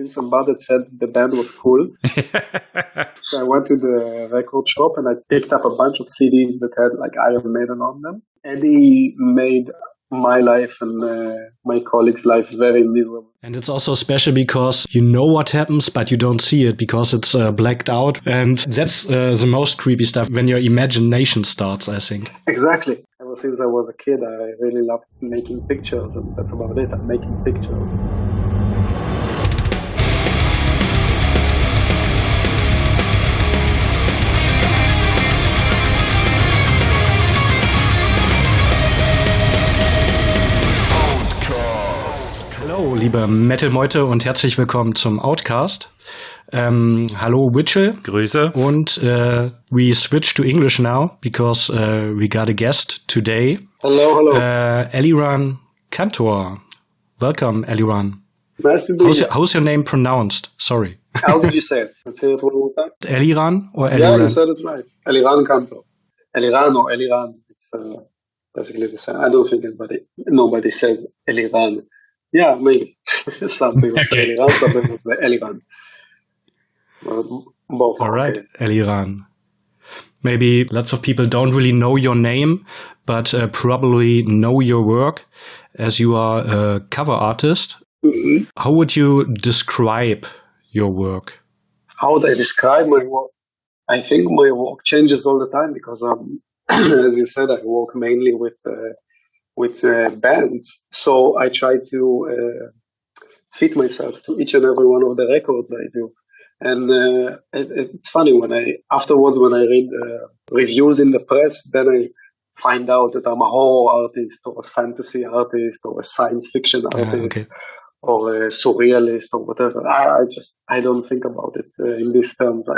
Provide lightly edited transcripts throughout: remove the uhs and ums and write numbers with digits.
somebody said the band was cool. So I went to the record shop and I picked up a bunch of CDs that had like Iron Maiden on them. Eddie made my life and my colleagues' life very miserable. And it's also special because you know what happens, but you don't see it because it's blacked out. And that's the most creepy stuff when your imagination starts, I think. Exactly. Ever since I was a kid, I really loved making pictures, and that's about it. I'm making pictures. Hallo, liebe Metal-Meute und herzlich willkommen zum Outcast. Hallo, Witchell. Grüße. Und we switch to English now because we got a guest today. Hello. Eliran Kantor. Welcome, Eliran. Nice to meet you. How's your name pronounced? Sorry. How did you say it? Let's hear it one more time. Eliran or Eliran? Yeah, you said it right. Eliran Kantor. Eliran or Eliran. It's basically the same. I don't think nobody says Eliran. Yeah, maybe. Some people say Eliran, some people say Eliran. Both. All right, okay. Eliran. Maybe lots of people don't really know your name, but probably know your work as you are a cover artist. Mm-hmm. How would you describe your work? How would I describe my work? I think my work changes all the time because, as you said, I work mainly with bands. So I try to fit myself to each and every one of the records I do. And it's funny when I read reviews in the press, then I find out that I'm a horror artist or a fantasy artist or a science fiction artist or a surrealist or whatever. I don't think about it in these terms.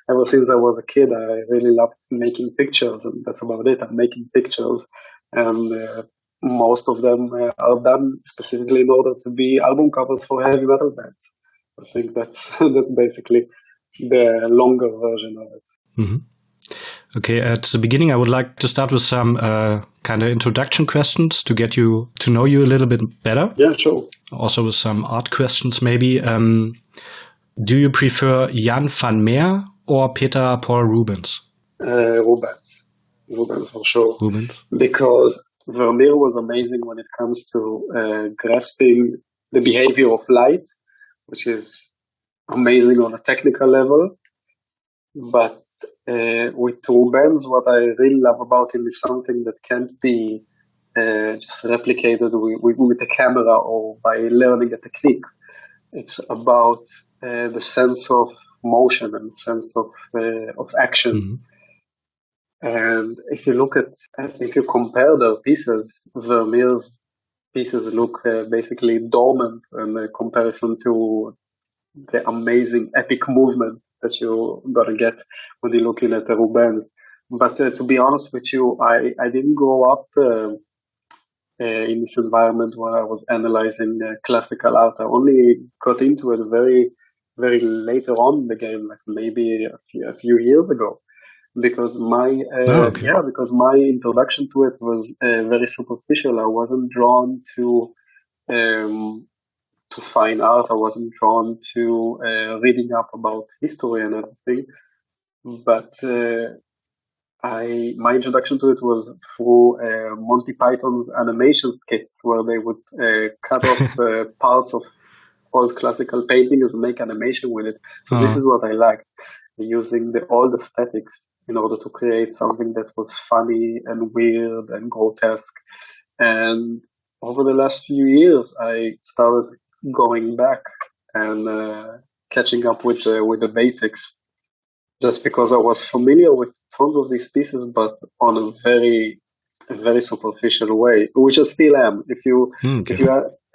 Ever since I was a kid, I really loved making pictures, and that's about it. I'm making pictures, and most of them are done specifically in order to be album covers for heavy metal bands. I think that's basically the longer version of it. Mm-hmm. Okay, at the beginning, I would like to start with some kind of introduction questions to get you to know you a little bit better. Yeah, sure. Also with some art questions, maybe. Do you prefer Jan van Meer or Peter Paul Rubens? Rubens for sure. Rubens. Because Vermeer was amazing when it comes to grasping the behavior of light, which is amazing on a technical level. But with Rubens, what I really love about him is something that can't be just replicated with a camera or by learning a technique. It's about the sense of motion and sense of action. Mm-hmm. And if you compare their pieces, Vermeer's pieces look basically dormant in comparison to the amazing epic movement that you're gonna get when you're looking at the Rubens. But to be honest with you, I didn't grow up in this environment where I was analyzing classical art. I only got into it very, very later on in the game, like maybe a few years ago. Because my introduction to it was very superficial. I wasn't drawn to fine art. I wasn't drawn to reading up about history and everything. But my introduction to it was through Monty Python's animation skits, where they would cut off parts of old classical paintings and make animation with it. So this is what I liked, using the old aesthetics in order to create something that was funny and weird and grotesque. And over the last few years, I started going back and catching up with the basics, just because I was familiar with tons of these pieces, but on a very, very superficial way, which I still am. If you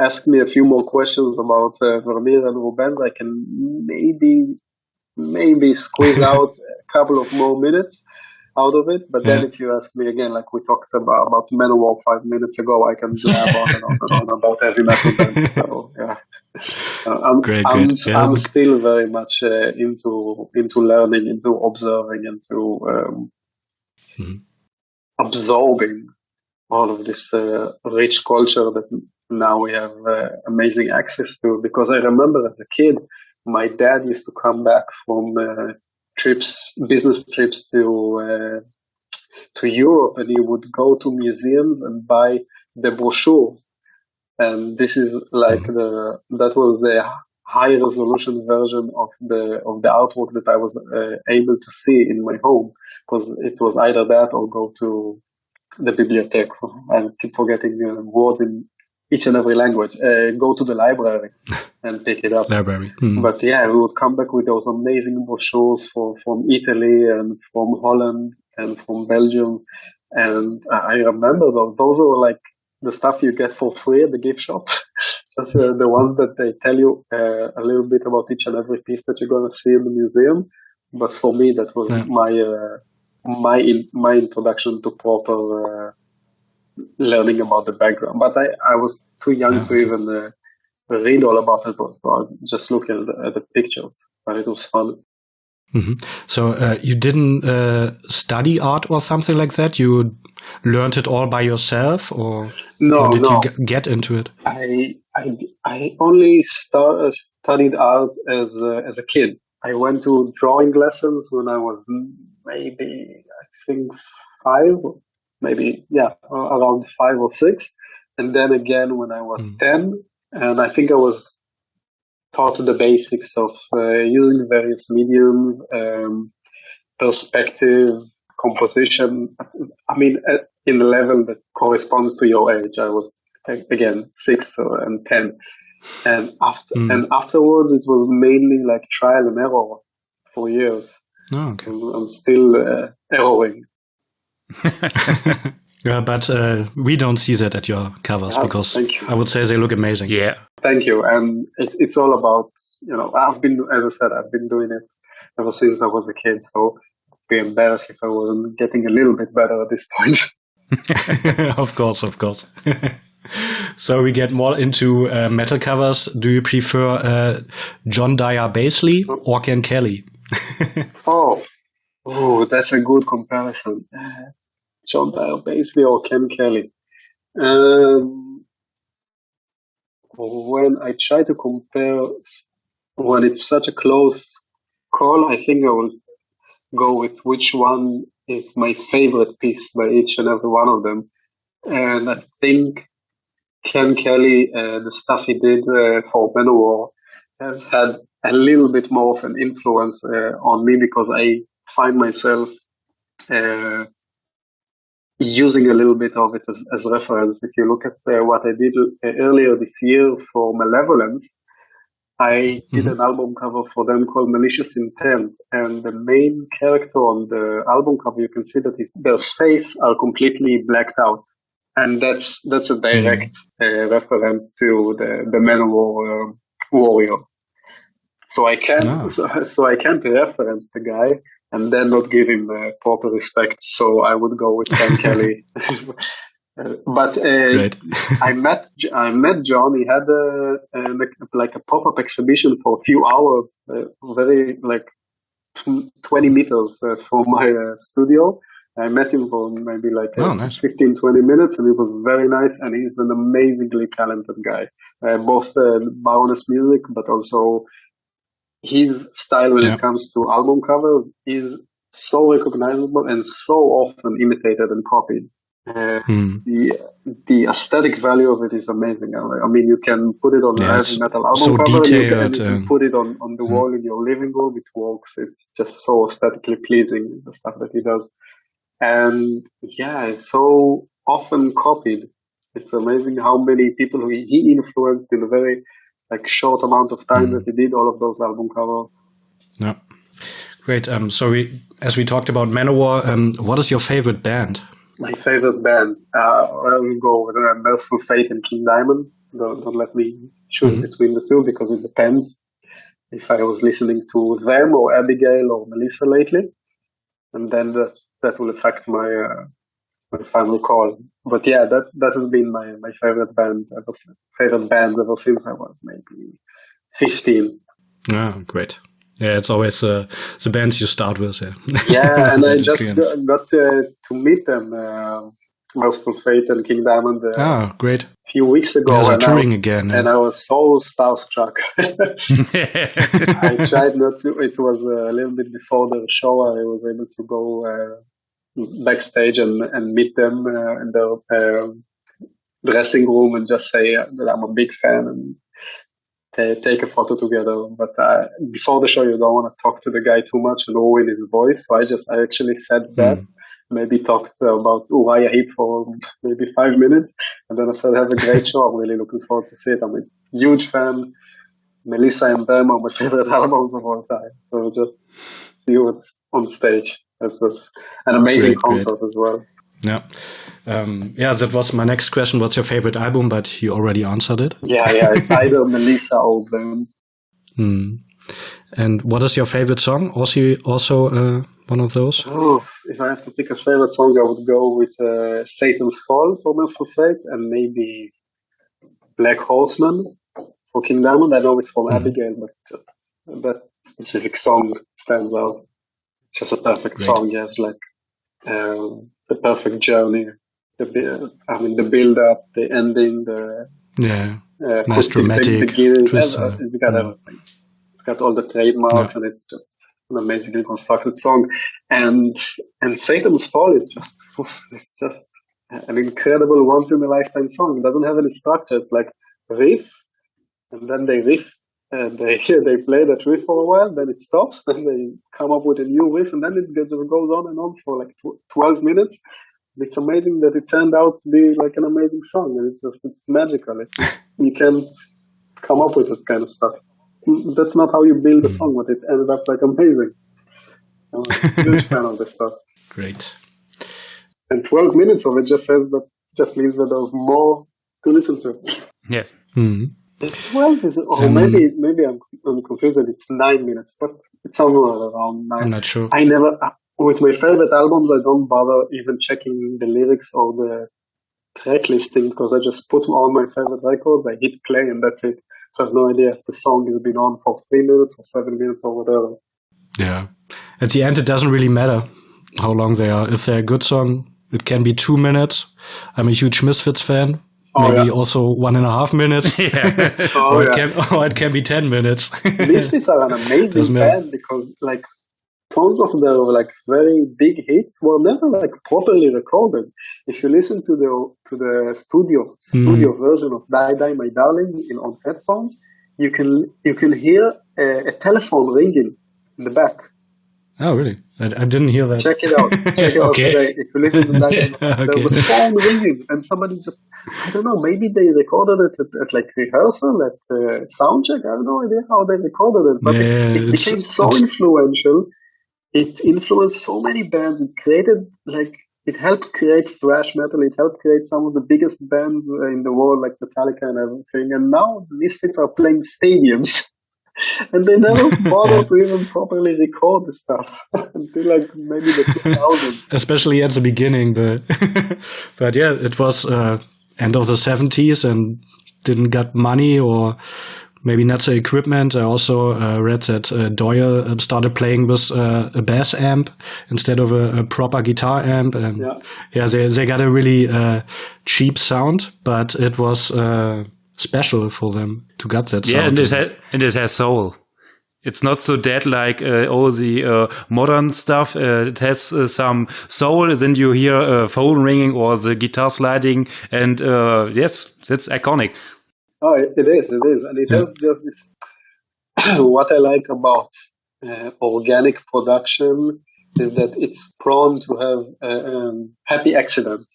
ask me a few more questions about Vermeer and Rubens, I can maybe squeeze out a couple of more minutes out of it. But then if you ask me again, like we talked about Manowar 5 minutes ago, I can blab on and on and on about heavy metal bands. So yeah, I'm still very much into learning, into observing, into absorbing all of this rich culture that now we have amazing access to. Because I remember as a kid, my dad used to come back from business trips to Europe, and he would go to museums and buy the brochures. And this is like that was the high resolution version of the artwork that I was able to see in my home, because it was either that or go to the bibliothèque. I keep forgetting words in each and every language. Go to the library and pick it up. Library. But yeah, we would come back with those amazing brochures from Italy and from Holland and from Belgium. And I remember those are like the stuff you get for free at the gift shop. Just the ones that they tell you a little bit about each and every piece that you're going to see in the museum. But for me, that was my introduction to proper learning about the background. But I was too young to even read all about it. So I was just looking at the pictures, but it was fun. Mm-hmm. So you didn't study art or something like that? You learned it all by yourself, or how did you get into it? I only studied art as a kid. I went to drawing lessons when I was maybe, I think, 5, around 5 or 6, and then again when I was 10, and I think I was taught the basics of using various mediums, perspective, composition. I mean, in a level that corresponds to your age. I was again 6 and 10, and afterwards it was mainly like trial and error for years. Oh, okay. I'm still erroring. Yeah, but we don't see that at your covers because I would say they look amazing. Yeah. Thank you. And it's all about, I've been doing it ever since I was a kid. So it'd be embarrassed if I wasn't getting a little bit better at this point. Of course. So we get more into metal covers. Do you prefer John Dyer Basley or Ken Kelly? Oh, that's a good comparison. John Dyer Basley or Ken Kelly. When I try to compare, when it's such a close call, I think I will go with which one is my favorite piece by each and every one of them. And I think Ken Kelly, the stuff he did for Venom, has had a little bit more of an influence on me, because I find myself using a little bit of it as reference. If you look at what I did earlier this year for Malevolence, I did an album cover for them called Malicious Intent, and the main character on the album cover, you can see that their face are completely blacked out, and that's a direct reference to the Manowar warrior. So I can't reference the guy and then not give him proper respect. So I would go with Ken Kelly. But I met John. He had a pop-up exhibition for a few hours, very 20 meters from my studio. I met him for maybe 15-20 minutes, and it was very nice. And he's an amazingly talented guy, both Baroness music, but also his style when it comes to album covers is so recognizable and so often imitated and copied. The aesthetic value of it is amazing. I mean, you can put it on a heavy metal album cover, and you can put it on the wall in your living room. It works. It's just so aesthetically pleasing, the stuff that he does. And it's so often copied. It's amazing how many people he influenced in a very short amount of time that he did all of those album covers. Yeah, great. So as we talked about Manowar, what is your favorite band? My favorite band, I will go with Merciful Fate and King Diamond. Don't let me choose between the two, because it depends if I was listening to them or Abigail or Melissa lately, and then that will affect my final call. But that has been my favorite band ever since I was maybe 15. Ah, great. Yeah, it's always the bands you start with. Yeah, and I just got to meet them, Merciful Fate and King Diamond. Great. few weeks ago. Yeah, so touring again. And I was so starstruck. I tried not to. It was a little bit before the show. I was able to go backstage and meet them in their dressing room and just say that I'm a big fan and take a photo together. But before the show, you don't want to talk to the guy too much and ruin his voice. So I actually said that. Maybe talked about Uriah Heep for maybe 5 minutes. And then I said, have a great show. I'm really looking forward to see it. I'm a huge fan. Melissa and Them are my favorite albums of all time. So just see you on stage. It was an amazing concert as well. Yeah. That was my next question. What's your favorite album? But you already answered it. Yeah. It's either Melissa or Them. And what is your favorite song? Also one of those? Oh, if I have to pick a favorite song, I would go with Satan's Fall for Merciful Fate and maybe Black Horseman for King Diamond. I know it's from Abigail, but just that specific song stands out. It's just a perfect song. You have like the perfect journey. The build-up, the ending, most dramatic beginning. It's got everything. It's got all the trademarks, and it's just an amazingly constructed song. And Satan's Fall is just an incredible once-in-a-lifetime song. It doesn't have any structure. It's like riff, and then they riff, and they play that riff for a while, then it stops, then they come up with a new riff, and then it just goes on and on for like 12 minutes. It's amazing that it turned out to be like an amazing song, and it's magical. You can't come up with this kind of stuff. That's not how you build a song, but it ended up like amazing. I'm a huge fan of this stuff. Great. And 12 minutes of it just means that there's more to listen to. Yes. It's 12, maybe I'm confused that it's 9 minutes, but it's somewhere around 9. I'm not sure. With my favorite albums, I don't bother even checking the lyrics or the track listing because I just put on my favorite records, I hit play, and that's it. So I have no idea if the song has been on for 3 minutes or 7 minutes or whatever. Yeah. At the end, it doesn't really matter how long they are. If they're a good song, it can be 2 minutes. I'm a huge Misfits fan. Maybe also 1.5 minutes. Or it can be 10 minutes. Misfits are an amazing band because like tons of their like very big hits were never like properly recorded. If you listen to the studio version of Die Die My Darling on headphones, you can hear a telephone ringing in the back. Oh, really? I didn't hear that. Check it out. Today. If you listen to that, there's a phone ringing, and somebody just, I don't know, maybe they recorded it at like rehearsal, at sound check. I have no idea how they recorded it, but it became so influential. It influenced so many bands. It helped create thrash metal. It helped create some of the biggest bands in the world, like Metallica and everything. And now the Misfits are playing stadiums. And they never bothered to even properly record the stuff until like maybe the 2000s. Especially at the beginning, but yeah, it was end of the 70s and didn't get money or maybe not the equipment. I also read that Doyle started playing with a bass amp instead of a proper guitar amp, and they got a really cheap sound, but it was special for them to get that sound. Yeah, and it has soul. It's not so dead like all the modern stuff. It has some soul. Then you hear a phone ringing or the guitar sliding, and yes, that's iconic. Oh, it is, and it has just this. What I like about organic production is that it's prone to have happy accidents.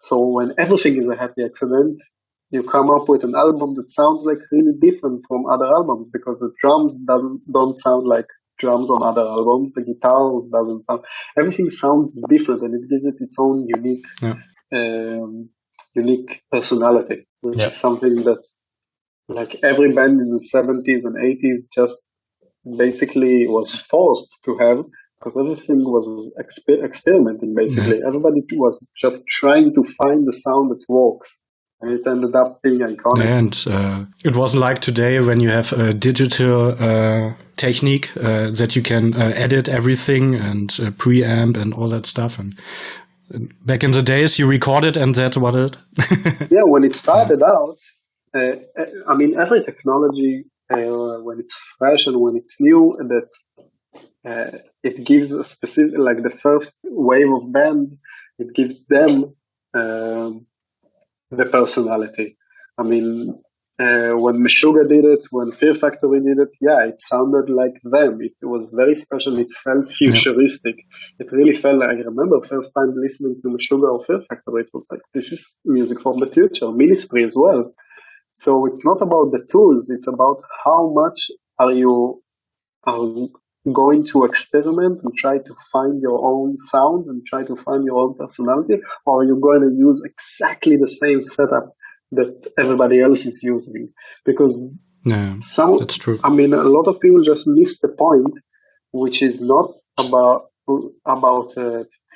So when everything is a happy accident, you come up with an album that sounds like really different from other albums because the drums don't sound like drums on other albums. The guitars doesn't sound. Everything sounds different, and it gives it its own unique personality, which is something that like every band in the 70s and 80s just basically was forced to have because everything was experimenting. Basically, everybody was just trying to find the sound that works. And it ended up being iconic. And it wasn't like today when you have a digital technique that you can edit everything and preamp and all that stuff. And back in the days, you recorded and that's what it. Yeah, when it started out, I mean, every technology, when it's fresh and when it's new, that it gives a specific, like the first wave of bands, it gives them the personality. I mean, when Meshuggah did it, when Fear Factory did it, yeah, it sounded like them. It was very special. It felt futuristic. It really felt like, I remember first time listening to Meshuggah or Fear Factory, it was like, this is music from the future, Ministry as well. So it's not about the tools, it's about how much are you going to experiment and try to find your own sound and try to find your own personality, or are you going to use exactly the same setup that everybody else is using? Because that's true. I mean, a lot of people just miss the point, which is not about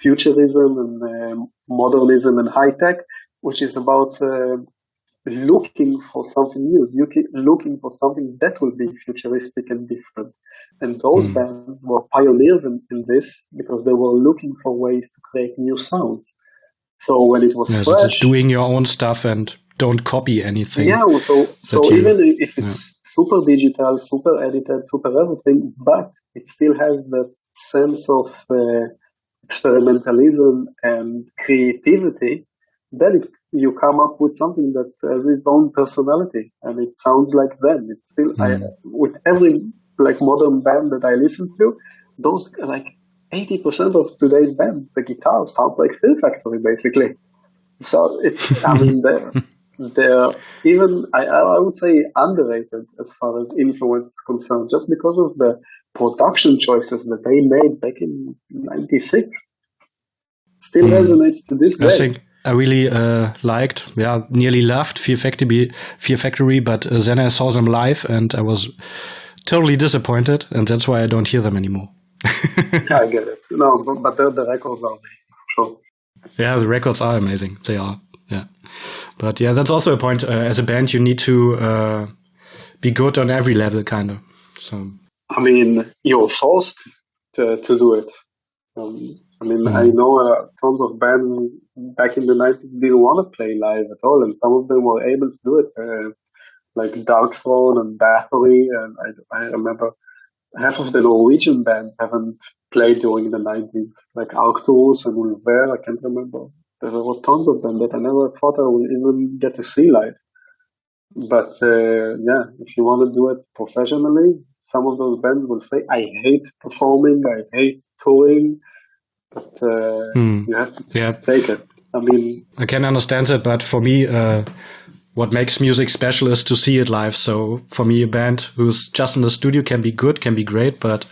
futurism and modernism and high tech, which is about looking for something new, looking for something that will be futuristic and different. And those bands were pioneers in this because they were looking for ways to create new sounds. So when it was fresh, doing your own stuff and don't copy anything. Yeah, so even if it's super digital, super edited, super everything, but it still has that sense of experimentalism and creativity, then you come up with something that has its own personality and it sounds like them. It's still, with every like modern band that I listen to, those like 80% of today's band, the guitar sounds like Fear Factory basically. So it's, I mean, they're even, I would say, underrated as far as influence is concerned, just because of the production choices that they made back in '96. Still resonates to this day. I think I really liked, nearly loved Fear Factory, but then I saw them live and I was totally disappointed, and that's why I don't hear them anymore. I get it. No, but the records are amazing, sure. Yeah, the records are amazing. They are, yeah. But yeah, that's also a point. As a band, you need to be good on every level, kind of. So, I mean, you're forced to do it. I mean, I know tons of bands back in the 90s didn't want to play live at all, and some of them were able to do it, like Dark Throne and Bathory, and I remember half of the Norwegian bands haven't played during the 90s, like Arcturus and Ulver, I can't remember. There were tons of them that I never thought I would even get to see live. But yeah, if you want to do it professionally, some of those bands will say, I hate performing, I hate touring, but you have to take it. I mean, I can understand that, but for me, what makes music special is to see it live. So for me, a band who's just in the studio can be good, can be great, but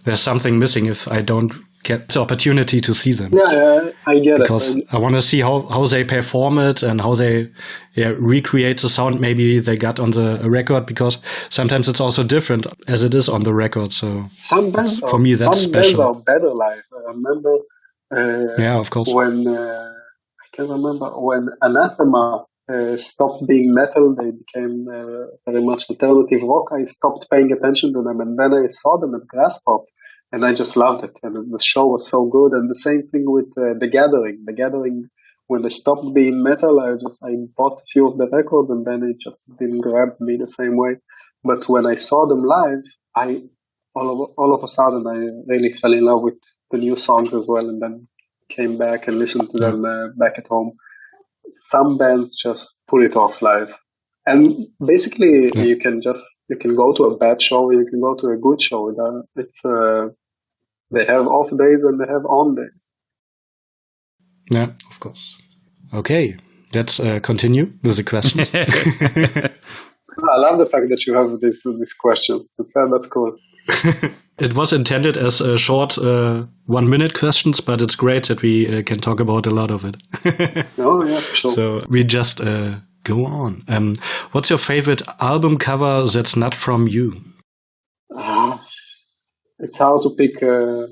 there's something missing if I don't get the opportunity to see them. Yeah, I get because it. I want to see how they perform it and how they recreate the sound maybe they got on the record, because sometimes it's also different as it is on the record. So some bands for me, that's special. Some bands are better live. I remember yeah, of course. When I can remember when Anathema stopped being metal, they became very much alternative rock. I stopped paying attention to them, and then I saw them at Grasspop, and I just loved it. And the show was so good. And the same thing with The Gathering. The Gathering, when they stopped being metal, I bought a few of the records, and then it just didn't grab me the same way. But when I saw them live, all of a sudden I really fell in love with the new songs as well, and then came back and listened to them back at home. Some bands just pull it off live, and basically you can go to a bad show, you can go to a good show. It's they have off days and they have on days. Yeah, of course. Okay, let's continue with the questions. I love the fact that you have this question. That's cool. It was intended as a short 1 minute questions, but it's great that we can talk about a lot of it. Oh, yeah, for sure. So we just go on. What's your favorite album cover that's not from you? It's hard to pick a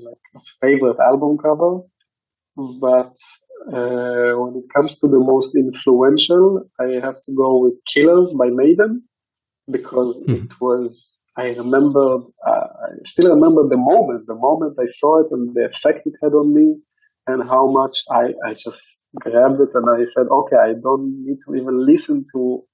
favorite album cover, but when it comes to the most influential, I have to go with Killers by Maiden, because it was, I still remember the moment I saw it and the effect it had on me. and how much I just grabbed it and I said, okay, I don't need to even listen to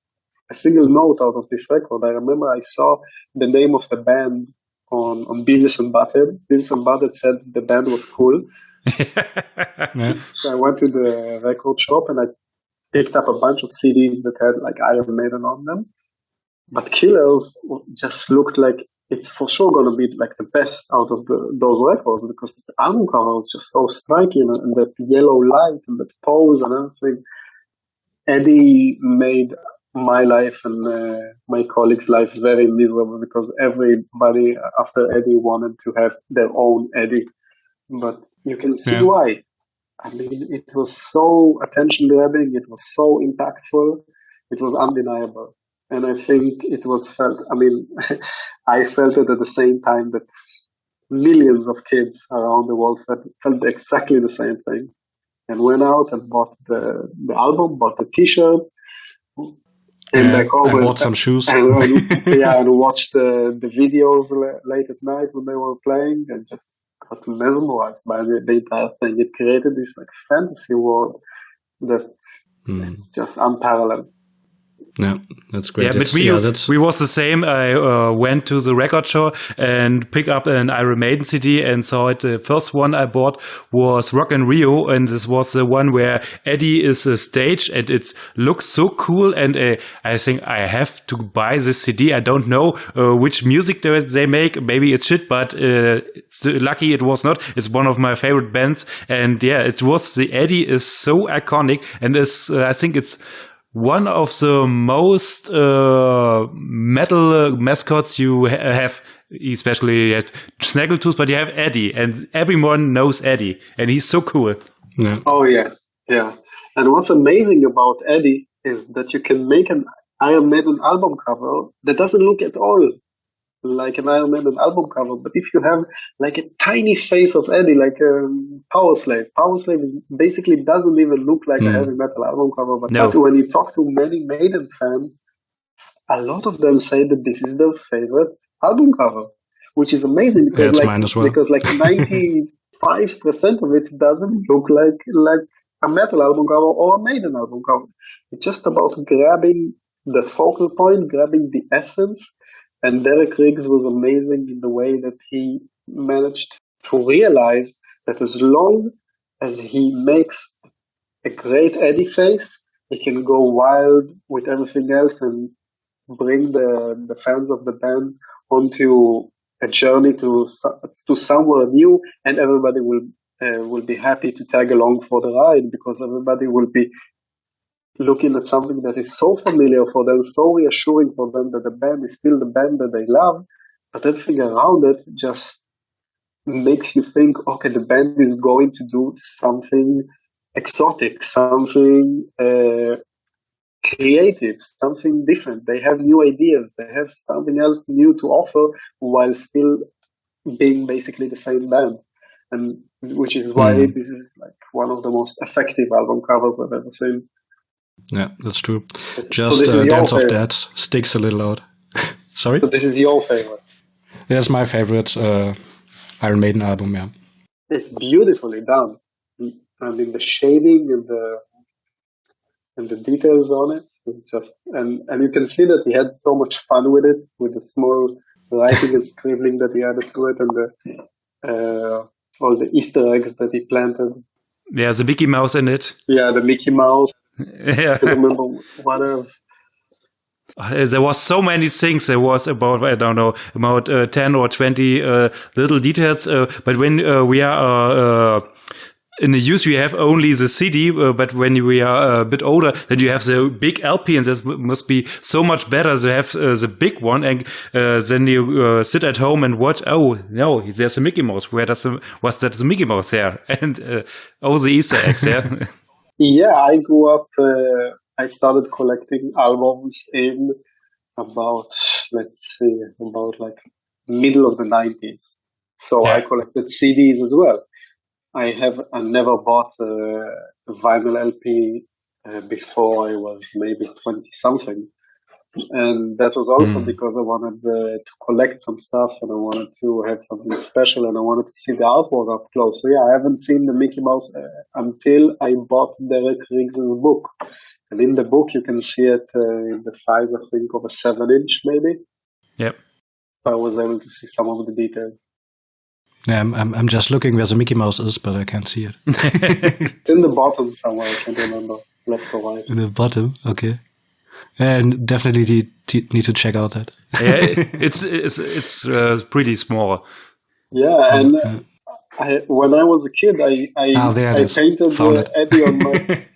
a single note out of this record. I remember I saw the name of the band on Beavis and Butthead. Beavis and Butthead said the band was cool. Yeah. So I went to the record shop and I picked up a bunch of CDs that had like Iron Maiden on them. But Killers just looked like it's for sure going to be like the best out of those records, because the album cover was just so striking, and that yellow light and that pose and everything. Eddie made my life and my colleagues' life very miserable, because everybody after Eddie wanted to have their own Eddie. But you can see why. I mean, it was so attention-grabbing, it was so impactful, it was undeniable. And I think it was felt, I mean, I felt it at the same time that millions of kids around the world felt exactly the same thing. And went out and bought the album, bought the t-shirt, and back home. I bought some shoes. And watched the videos late at night when they were playing, and just got mesmerized by the entire thing. It created this like fantasy world that it's just unparalleled. Yeah, that's great. Yeah, but we was the same. I went to the record store and picked up an Iron Maiden CD and saw it. The first one I bought was Rock in Rio, and this was the one where Eddie is a stage, and it looks so cool. And I think I have to buy this CD. I don't know which music they make. Maybe it's shit, but it's lucky it was not. It's one of my favorite bands, and yeah, it was. The Eddie is so iconic, and I think it's one of the most metal mascots you have, especially at Snaggletooth, but you have Eddie, and everyone knows Eddie, and he's so cool. Yeah. Oh, yeah. Yeah. And what's amazing about Eddie is that you can make an Iron Maiden album cover that doesn't look at all like an Iron Maiden album cover, but if you have like a tiny face of Eddie, like a Power Slave basically doesn't even look like a heavy metal album cover, but when you talk to many Maiden fans, a lot of them say that this is their favorite album cover, which is amazing, because mine as well. Because like 95% of it doesn't look like a metal album cover or a Maiden album cover. It's just about grabbing the focal point, grabbing the essence. And Derek Riggs was amazing in the way that he managed to realize that as long as he makes a great Eddie face, he can go wild with everything else and bring the fans of the bands onto a journey to somewhere new, and everybody will be happy to tag along for the ride, because everybody will be looking at something that is so familiar for them, so reassuring for them that the band is still the band that they love, but everything around it just makes you think, okay, the band is going to do something exotic, something creative, something different. They have new ideas. They have something else new to offer while still being basically the same band. And which is why this is like one of the most effective album covers I've ever seen. Yeah, that's true. Just Dance of Death sticks a little out. Sorry? So this is your favorite? That's my favorite Iron Maiden album, yeah. It's beautifully done. I mean, the shading and the details on it is just, and you can see that he had so much fun with it, with the small writing and scribbling that he added to it, and the all the Easter eggs that he planted. Yeah, the Mickey Mouse in it. Yeah, the Mickey Mouse. Yeah. I remember what else. There was so many things. There was about, I don't know, about 10 or 20 little details. But when we are in the youth, we have only the CD. But when we are a bit older, then you have the big LP, and that must be so much better to have the big one. And then you sit at home and watch. Oh no, there's a Mickey Mouse. Where was that the Mickey Mouse there? And all the Easter eggs. Yeah. Yeah, I grew up. I started collecting albums in about like middle of the 90s. So I collected CDs as well. I never bought a vinyl LP before I was maybe 20 something. And that was also because I wanted to collect some stuff, and I wanted to have something special, and I wanted to see the artwork up close. So yeah, I haven't seen the Mickey Mouse until I bought Derek Riggs's book. And in the book, you can see it in the size, I think, of a 7-inch, maybe. Yep. I was able to see some of the details. Yeah, I'm just looking where the Mickey Mouse is, but I can't see it. It's in the bottom somewhere. I can't remember, left or right. In the bottom, okay. And definitely need to check out that. Yeah, it's pretty small. Yeah, and when I was a kid, I painted Eddie on my.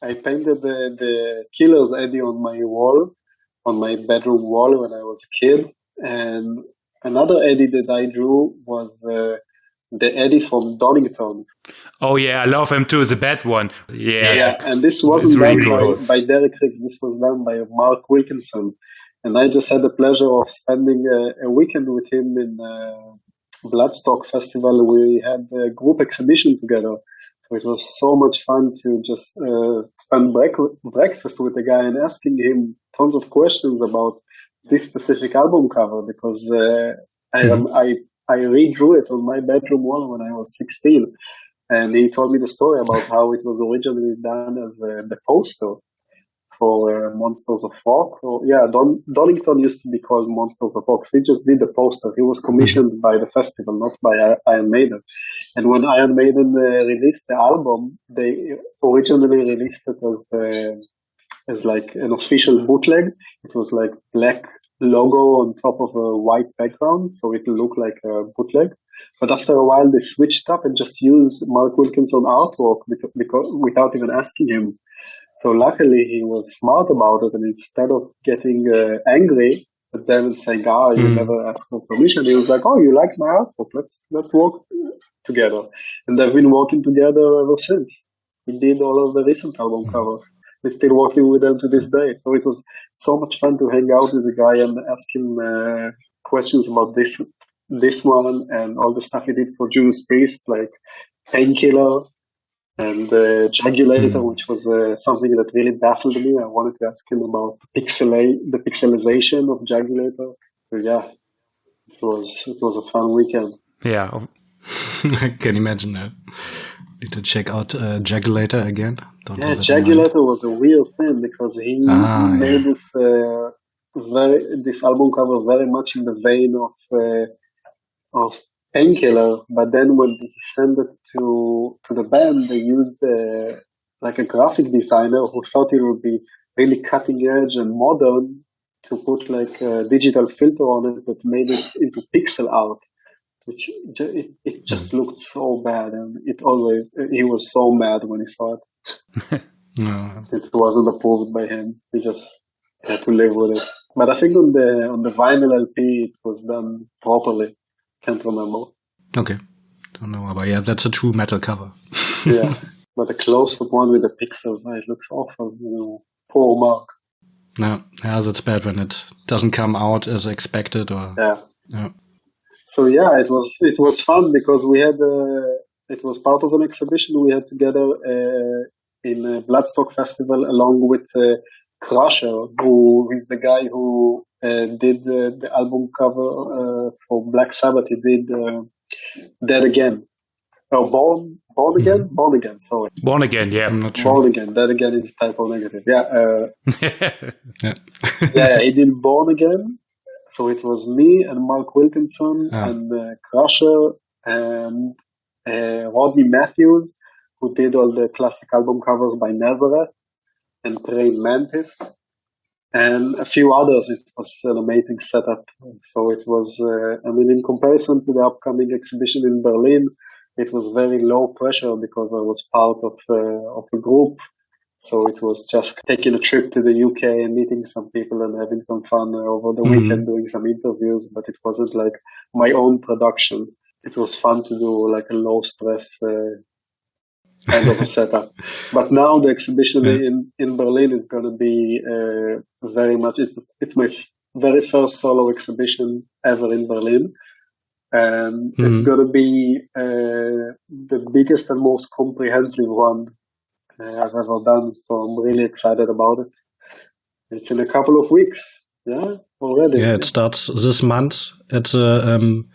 I painted the killer's Eddie on my wall, on my bedroom wall when I was a kid. And another Eddie that I drew was the Eddie from Donington. Oh yeah, I love him too. The bad one. Yeah. And this wasn't done by Derek Riggs. This was done by Mark Wilkinson. And I just had the pleasure of spending a weekend with him in Bloodstock Festival. We had a group exhibition together. So it was so much fun to just spend breakfast with the guy and asking him tons of questions about this specific album cover, because I redrew it on my bedroom wall when I was 16. And he told me the story about how it was originally done as the poster for Monsters of Rock. Donington used to be called Monsters of Rock. So he just did the poster. He was commissioned by the festival, not by Iron Maiden. And when Iron Maiden released the album, they originally released it as like an official bootleg. It was like black logo on top of a white background, so it looked like a bootleg. But after a while, they switched up and just used Mark Wilkinson artwork without even asking him. So luckily, he was smart about it, and instead of getting angry at them and saying, you never asked for permission, he was like, oh, you like my artwork, let's work together. And they've been working together ever since. We did all of the recent album covers. We're still working with them to this day. So it was so much fun to hang out with the guy and ask him questions about this one and all the stuff he did for Judas Priest, like Painkiller and Jagulator, which was something that really baffled me. I wanted to ask him about the pixelization of Jagulator. So yeah, it was a fun weekend. Yeah. I can imagine that. Need to check out Jagulator again. Jagulator was a weird thing because he made this album cover very much in the vein of Painkiller, but then when he sent it to the band, they used like a graphic designer who thought it would be really cutting edge and modern to put like a digital filter on it that made it into pixel art, which it just looked so bad, and he was so mad when he saw it. It wasn't approved by him. He just had to live with it. But I think on the vinyl LP it was done properly. Can't remember. Okay. Don't know, but that's a true metal cover. Yeah, but the close-up one with the pixels, it looks awful. Poor Mark. No, that's bad when it doesn't come out as expected. Yeah. So yeah, it was fun because we had it was part of an exhibition we had together in a Bloodstock Festival along with Crusher, who is the guy who did the album cover for Black Sabbath. He did Dead Again. Oh, Born Again? Born Again, sorry. Born Again, yeah. I'm not sure. Born Again. Dead Again is typo negative. Yeah. He did Born Again. So it was me and Mark Wilkinson and Crusher and Rodney Matthews, who did all the classic album covers by Nazareth and Praying Mantis, and a few others. It was an amazing setup. So it was, in comparison to the upcoming exhibition in Berlin, it was very low pressure because I was part of a group. So it was just taking a trip to the UK and meeting some people and having some fun over the weekend, doing some interviews, but it wasn't like my own production. It was fun to do like a low stress kind of a setup. But now the exhibition in Berlin is going to be very much, it's my very first solo exhibition ever in Berlin. And it's going to be the biggest and most comprehensive one I've ever done. So I'm really excited about it. It's in a couple of weeks. Yeah, already. Yeah, it starts this month at the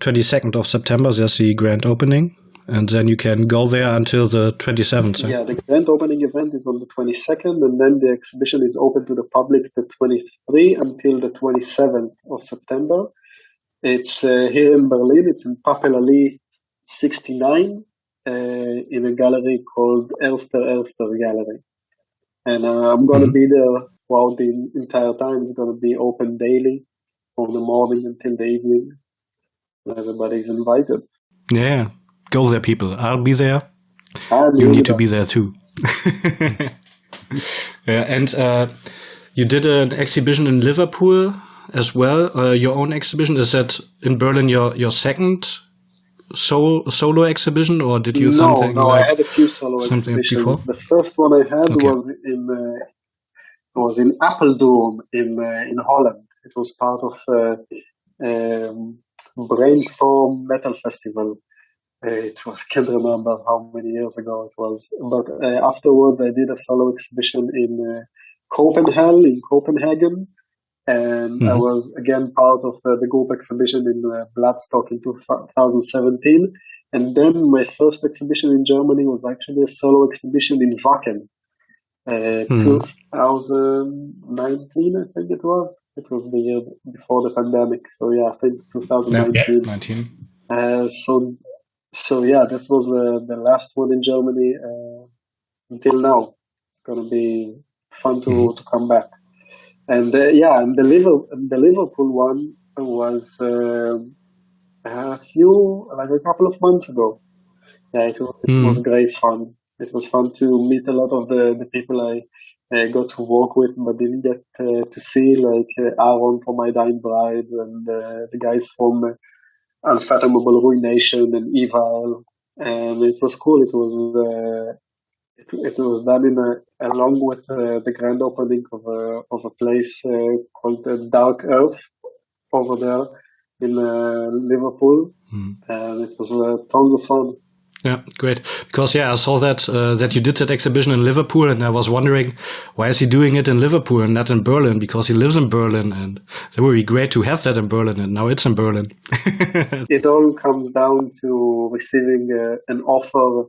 22nd of September. There's the grand opening, and then you can go there until the 27th. Yeah, the grand opening event is on the 22nd, and then the exhibition is open to the public the 23rd until the 27th of September. It's here in Berlin. It's in Papelali 69 in a gallery called Erste Gallery. And I'm going to be there throughout the entire time. It's going to be open daily from the morning until the evening. Everybody's invited. Yeah, go there, people. I'll be there. You need to be there too. Yeah, and you did an exhibition in Liverpool as well. Your own exhibition, is that in Berlin your second solo exhibition, or did you something? No, I had a few solo exhibitions. Before? The first one I had was in Apeldoorn in Holland. It was part of Brainstorm Metal Festival. I can't remember how many years ago it was, but afterwards I did a solo exhibition in Copenhagen. And I was again part of the group exhibition in Bloodstock in 2017. And then my first exhibition in Germany was actually a solo exhibition in Wacken. 2019, I think it was. It was the year before the pandemic. So yeah, I think 2019. So yeah, this was the last one in Germany until now. It's going to be fun to come back. And and the Liverpool one was a couple of months ago. Yeah, it was great fun. It was fun to meet a lot of the people I got to work with, but didn't get to see, like Aaron from My Dying Bride and the guys from Unfathomable Ruination and Evil. And it was cool. It was done along with the grand opening of a place called Dark Earth over there in Liverpool, and it was tons of fun. Yeah, great. Because I saw that you did that exhibition in Liverpool, and I was wondering, why is he doing it in Liverpool and not in Berlin? Because he lives in Berlin, and it would be great to have that in Berlin, and now it's in Berlin. It all comes down to receiving an offer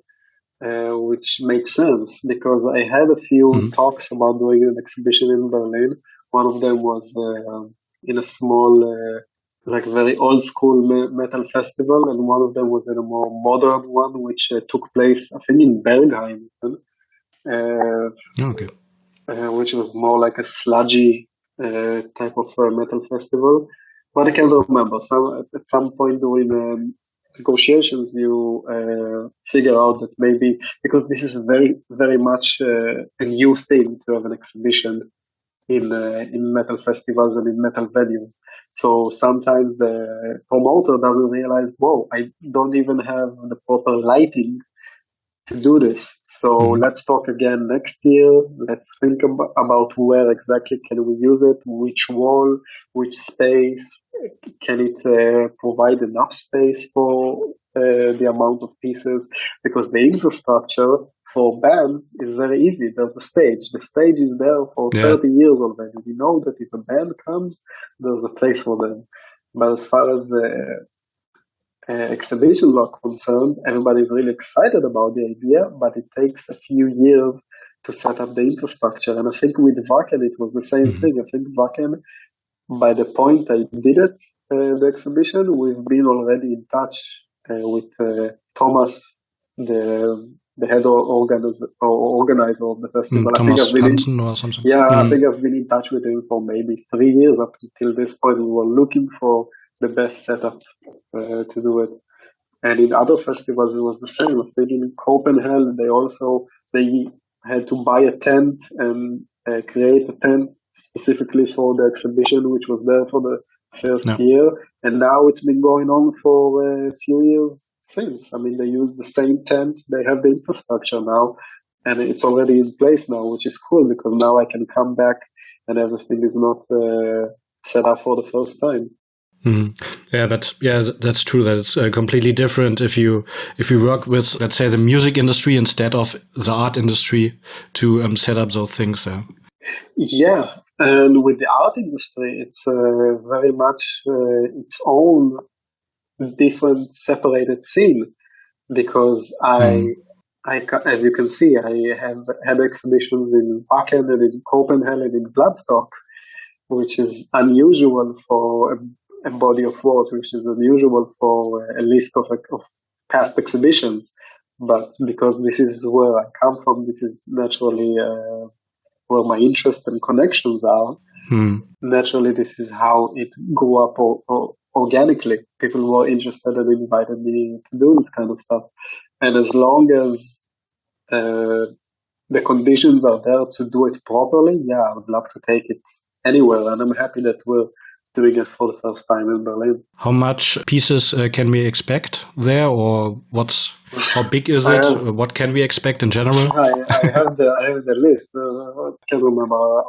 which makes sense, because I had a few talks about doing an exhibition in Berlin. One of them was in a small, very old school metal festival, and one of them was in a more modern one, which took place, I think, in Bergheim, which was more like a sludgy type of metal festival. But I can't remember. At some point during negotiations, you figure out that maybe, because this is very, very much a new thing to have an exhibition in metal festivals and in metal venues. So sometimes the promoter doesn't realize, whoa, I don't even have the proper lighting to do this. So let's talk again next year. Let's think about where exactly can we use it, which wall, which space. Can it provide enough space for the amount of pieces? Because the infrastructure for bands is very easy. There's a stage. The stage is there for 30 years already. We know that if a band comes, there's a place for them. But as far as exhibitions are concerned, everybody's really excited about the idea, but it takes a few years to set up the infrastructure. And I think with Wacken, it was the same thing. I think Wacken, by the point I did it, the exhibition, we've been already in touch with Thomas, the head organizer of the festival. Thomas Hansen or something. Yeah, I think I've been in touch with him for maybe 3 years. Up until this point, we were looking for the best setup to do it. And in other festivals, it was the same. I think in Copenhagen, they had to buy a tent and create a tent specifically for the exhibition, which was there for the first year. And now it's been going on for a few years since. I mean, they use the same tent. They have the infrastructure now, and it's already in place now, which is cool, because now I can come back and everything is not set up for the first time. Yeah, that's true. That it's completely different if you work with, let's say, the music industry instead of the art industry to set up those things. Yeah, And with the art industry, it's very much its own different separated scene because as you can see, I have had exhibitions in Wacken and in Copenhagen and in Bloodstock, which is unusual for a body of work, which is unusual for a list of past exhibitions. But because this is where I come from, this is naturally where my interest and connections are. Naturally, this is how it grew up organically. People were interested and invited me to do this kind of stuff. And as long as the conditions are there to do it properly, yeah, I would love to take it anywhere. And I'm happy that we're doing it for the first time in Berlin. How much pieces can we expect there, or how big is it? What can we expect in general? I have the list. I can't remember.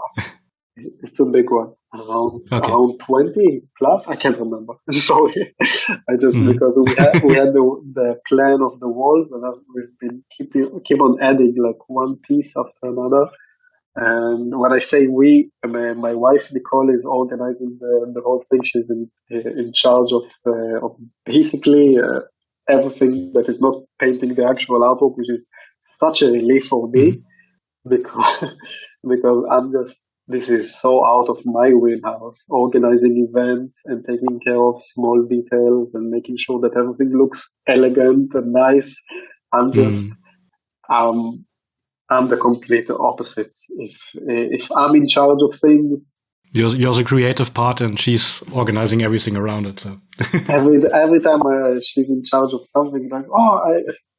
It's a big one. Around 20 plus. I can't remember. Sorry. Because we had the plan of the walls, and we've been keep on adding like one piece after another. And when I say we, my wife Nicole is organizing the whole thing. She's in charge of basically everything that is not painting the actual artwork, which is such a relief for me because this is so out of my wheelhouse, organizing events and taking care of small details and making sure that everything looks elegant and nice. I'm the complete opposite. If I'm in charge of things, you're the creative part, and she's organizing everything around it. So every time she's in charge of something, like,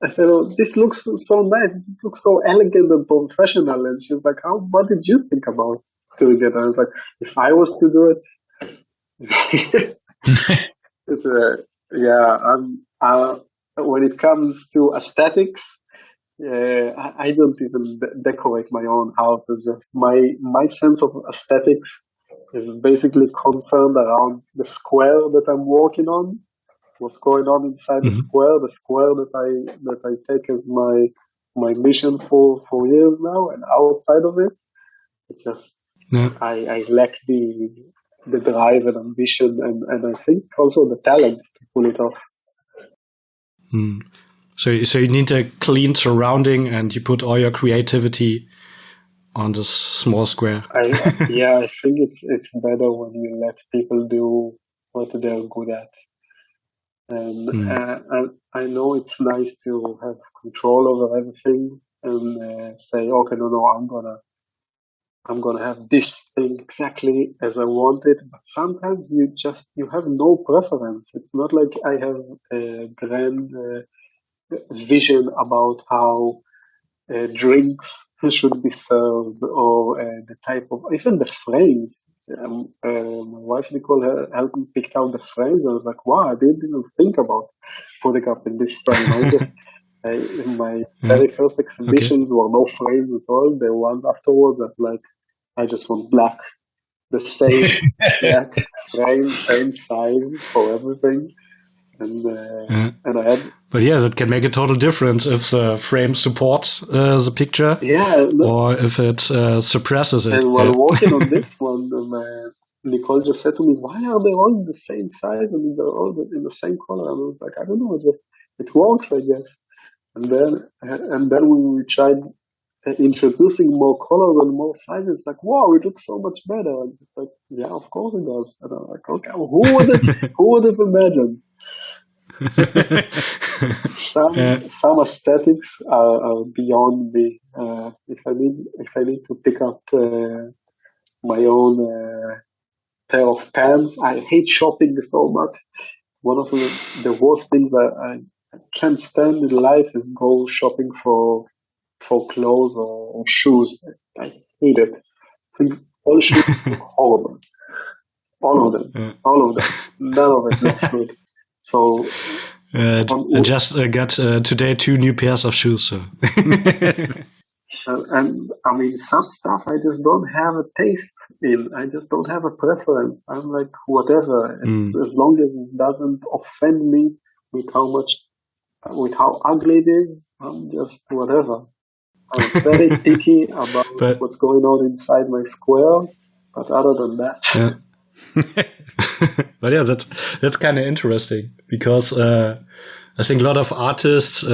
I said, this looks so nice. This looks so elegant and professional. And she's like, what did you think about doing it? And I was like, if I was to do it, when it comes to aesthetics. I don't even decorate my own house. It's just my sense of aesthetics is basically concerned around the square that I'm working on, what's going on inside the square that I take as my mission for years now, and outside of it, it's just I lack the drive and ambition, and I think also the talent to pull it off. So you need a clean surrounding, and you put all your creativity on this small square. I think it's better when you let people do what they're good at. And I know it's nice to have control over everything and say, okay, no, I'm gonna have this thing exactly as I want it. But sometimes you have no preference. It's not like I have a grand vision about how drinks should be served, or the type of, even the frames. My wife Nicole helped me pick out the frames. I was like, wow, I didn't even think about putting up in this frame. In my very first exhibitions were no frames at all. The ones afterwards that like, I just want black, the same black frame, same size for everything. And I had. But yeah, that can make a total difference if the frame supports the picture, or if it suppresses it. And while working on this one, Nicole just said to me, "Why are they all the same size and they're all in the same color?" And I was like, "I don't know, it works, I guess." And then when we tried introducing more colors and more sizes, like, wow, it looks so much better. And it's like, yeah, of course it does. And I'm like, okay, who would have imagined? Some aesthetics are beyond me. If I need to pick up my own pair of pants, I hate shopping so much. One of the worst things I can't stand in life is go shopping for clothes or shoes. I hate it. I think all shoes look horrible. All of them. None of it looks good. So I just got today 2 new pairs of shoes. So. And I mean, some stuff I just don't have a taste in. I just don't have a preference. I'm like, whatever. As long as it doesn't offend me with how ugly it is, I'm just whatever. I'm very picky about what's going on inside my square. But other than that, yeah. But yeah, that's kind of interesting because I think a lot of artists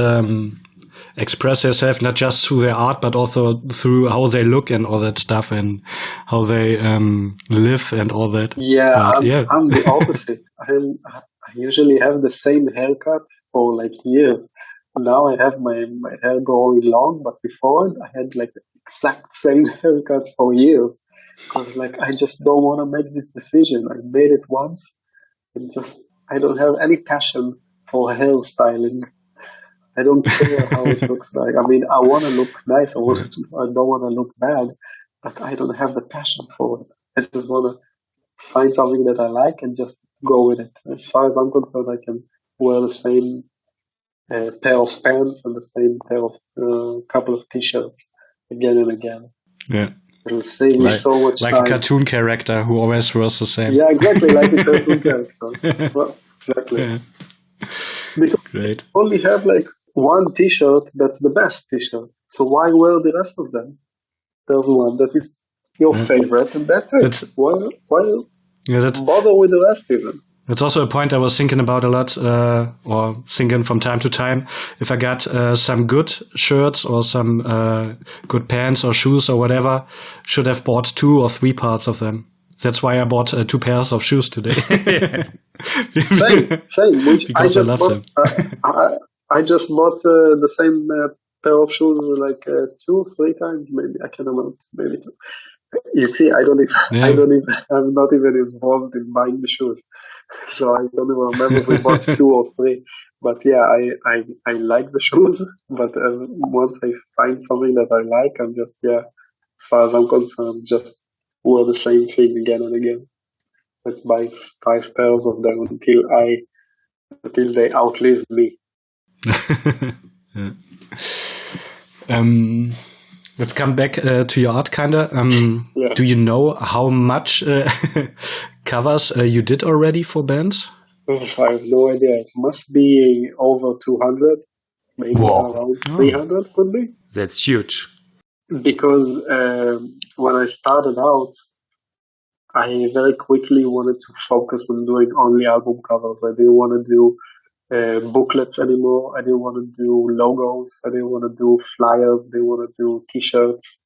express themselves not just through their art, but also through how they look and all that stuff and how they live and all that. yeah, But, I'm the opposite. I usually have the same haircut for like years. Now I have my hair growing long, but before it, I had like the exact same haircut for years. Because like I just don't want to make this decision. I made it once, and just I don't have any passion for hairstyling. I don't care how it looks like. I mean, I want to look nice. I don't want to look bad, but I don't have the passion for it. I just want to find something that I like and just go with it. As far as I'm concerned, I can wear the same pair of pants and the same pair of couple of t-shirts again and again. Yeah. It'll save me so much like time. a cartoon character who always wears the same. Yeah, exactly, like a cartoon character. Well, exactly. Yeah. Because Great. you only have like one t-shirt that's the best t-shirt. So why wear the rest of them? There's one that is your favorite, and that's it. Why bother with the rest even? That's also a point I was thinking about a lot, or thinking from time to time. If I got some good shirts or some good pants or shoes or whatever, should have bought 2 or 3 parts of them. That's why I bought 2 pairs of shoes today. Same. Which because I love them. I just bought the same pair of shoes like 2, 3 times, maybe. I can't remember. Maybe 2. You see, I'm not even involved in buying the shoes. So I don't even remember if we bought 2 or 3. But yeah, I like the shoes. But once I find something that I like, I'm just, as far as I'm concerned, just wear the same thing again and again. Let's buy 5 pairs of them until they outlive me. Let's come back to your art, kinda. Do you know how much covers you did already for bands? I have no idea. It must be over 200, maybe around 300 could be. That's huge. Because when I started out, I very quickly wanted to focus on doing only album covers. I didn't want to do booklets anymore. I didn't want to do logos. I didn't want to do flyers. I didn't want to do t-shirts.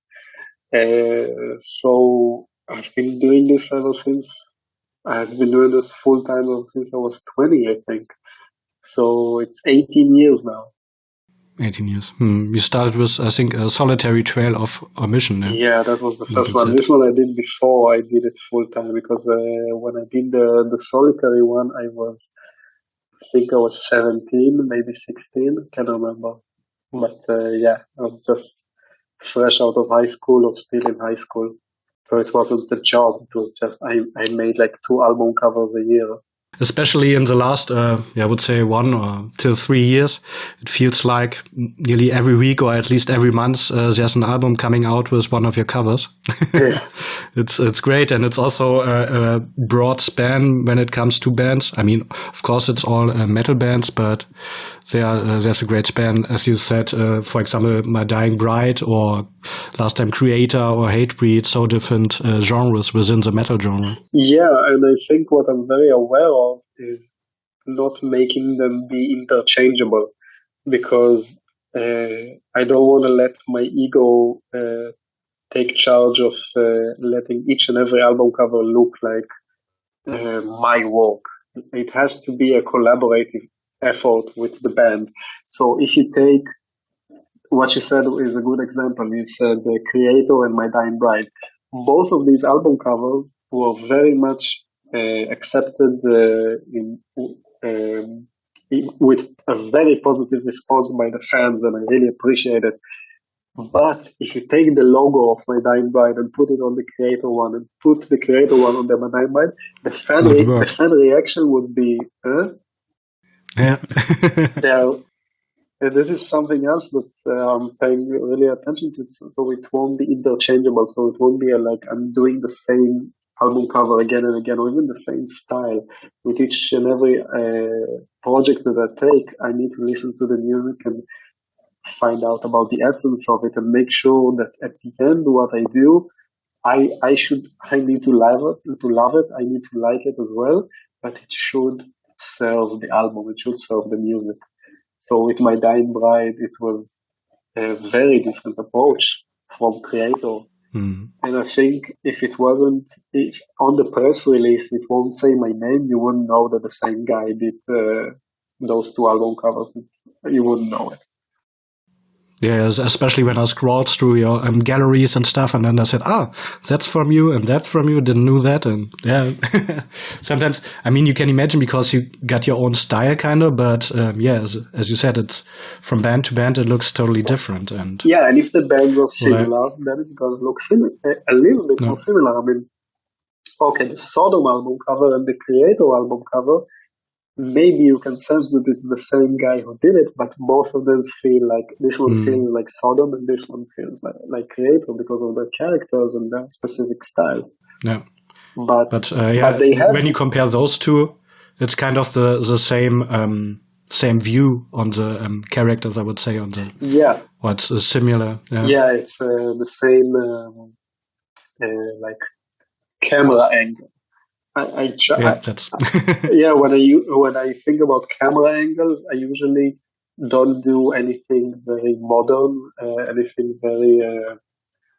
So I've been doing this ever since. I've been doing this full time ever since I was 20, I think. So it's 18 years now. 18 years. You started with, I think, a solitary trail of omission. Yeah, that was the first one. This one I did before I did it full time because when I did the solitary one, I think I was 17, maybe 16, can't remember. But I was just fresh out of high school or still in high school. So it wasn't a job, it was just, I made like 2 album covers a year. Especially in the last, I would say 1 or till 3 years, it feels like nearly every week or at least every month there's an album coming out with one of your covers. Yeah. It's great, and it's also a broad span when it comes to bands. I mean, of course, it's all metal bands, but there's a great span, as you said. For example, My Dying Bride or last time Kreator or Hatebreed, so different genres within the metal genre. Yeah, and I think what I'm very aware of is not making them be interchangeable, because I don't want to let my ego take charge of letting each and every album cover look like my work. It has to be a collaborative effort with the band. So if you take what you said is a good example. You said the Kreator and My Dying Bride. Both of these album covers were very much accepted with a very positive response by the fans, and I really appreciate it. But if you take the logo of My Dying Bride and put it on the Kreator one and put the Kreator one on the My Dying Bride, the fan reaction would be, huh? Yeah. And this is something else that I'm paying really attention to. So it won't be interchangeable. So it won't be like I'm doing the same album cover again and again, or even the same style. With each and every project that I take, I need to listen to the music and find out about the essence of it and make sure that at the end what I do I need to love it. I need to like it as well, but it should serve the album. It should serve the music. So with My Dying Bride, it was a very different approach from Kreator. And I think if on the press release it won't say my name, you wouldn't know that the same guy did those two album covers. You wouldn't know it. Yeah, especially when I scrolled through your galleries and stuff, and then I said, that's from you, and that's from you, didn't know that, and yeah. Sometimes, I mean, you can imagine because you got your own style, kind of, but yeah, as you said, it's from band to band, it looks totally different. And yeah, and if the bands are similar, then it's going to look a little bit more similar. I mean, okay, the Sodom album cover and the Kreator album cover, maybe you can sense that it's the same guy who did it, but both of them feel like this one feels like Sodom and this one feels like Kreator because of their characters and their specific style. Yeah, but yeah, when you compare those two, it's kind of the same view on the characters, I would say, on the what's similar. Yeah, it's the same like camera angle. When I think about camera angles, I usually don't do anything very modern, anything very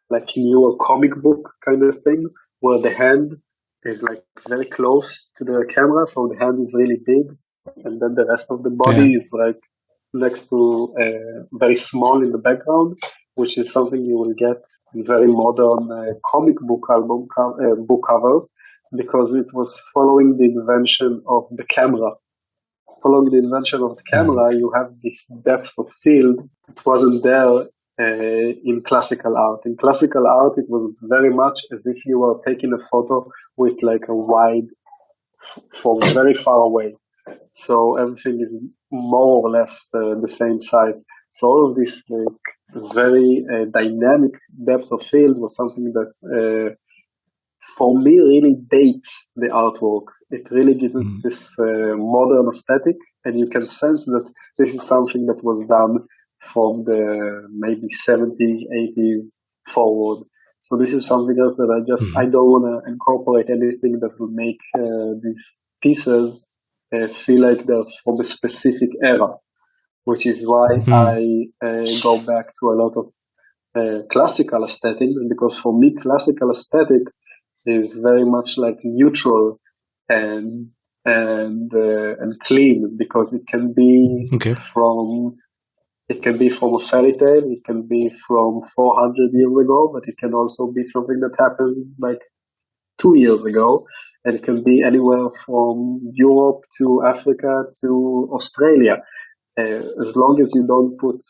like newer comic book kind of thing, where the hand is like very close to the camera, so the hand is really big, and then the rest of the body is like next to very small in the background, which is something you will get in very modern comic book book covers. Because it was following the invention of the camera. Following the invention of the camera, you have this depth of field. It wasn't there in classical art. In classical art, it was very much as if you were taking a photo with like a wide, from very far away. So everything is more or less the same size. So all of this very dynamic depth of field was something that for me, really dates the artwork. It really gives it this modern aesthetic, and you can sense that this is something that was done from the maybe 70s, 80s forward. So this is something else that I don't want to incorporate anything that will make these pieces feel like they're from a specific era, which is why I go back to a lot of classical aesthetics, because for me, classical aesthetic is very much like neutral and clean, because it can be from a fairy tale, it can be from 400 years ago, but it can also be something that happens like 2 years ago, and it can be anywhere from Europe to Africa to Australia. As long as you don't put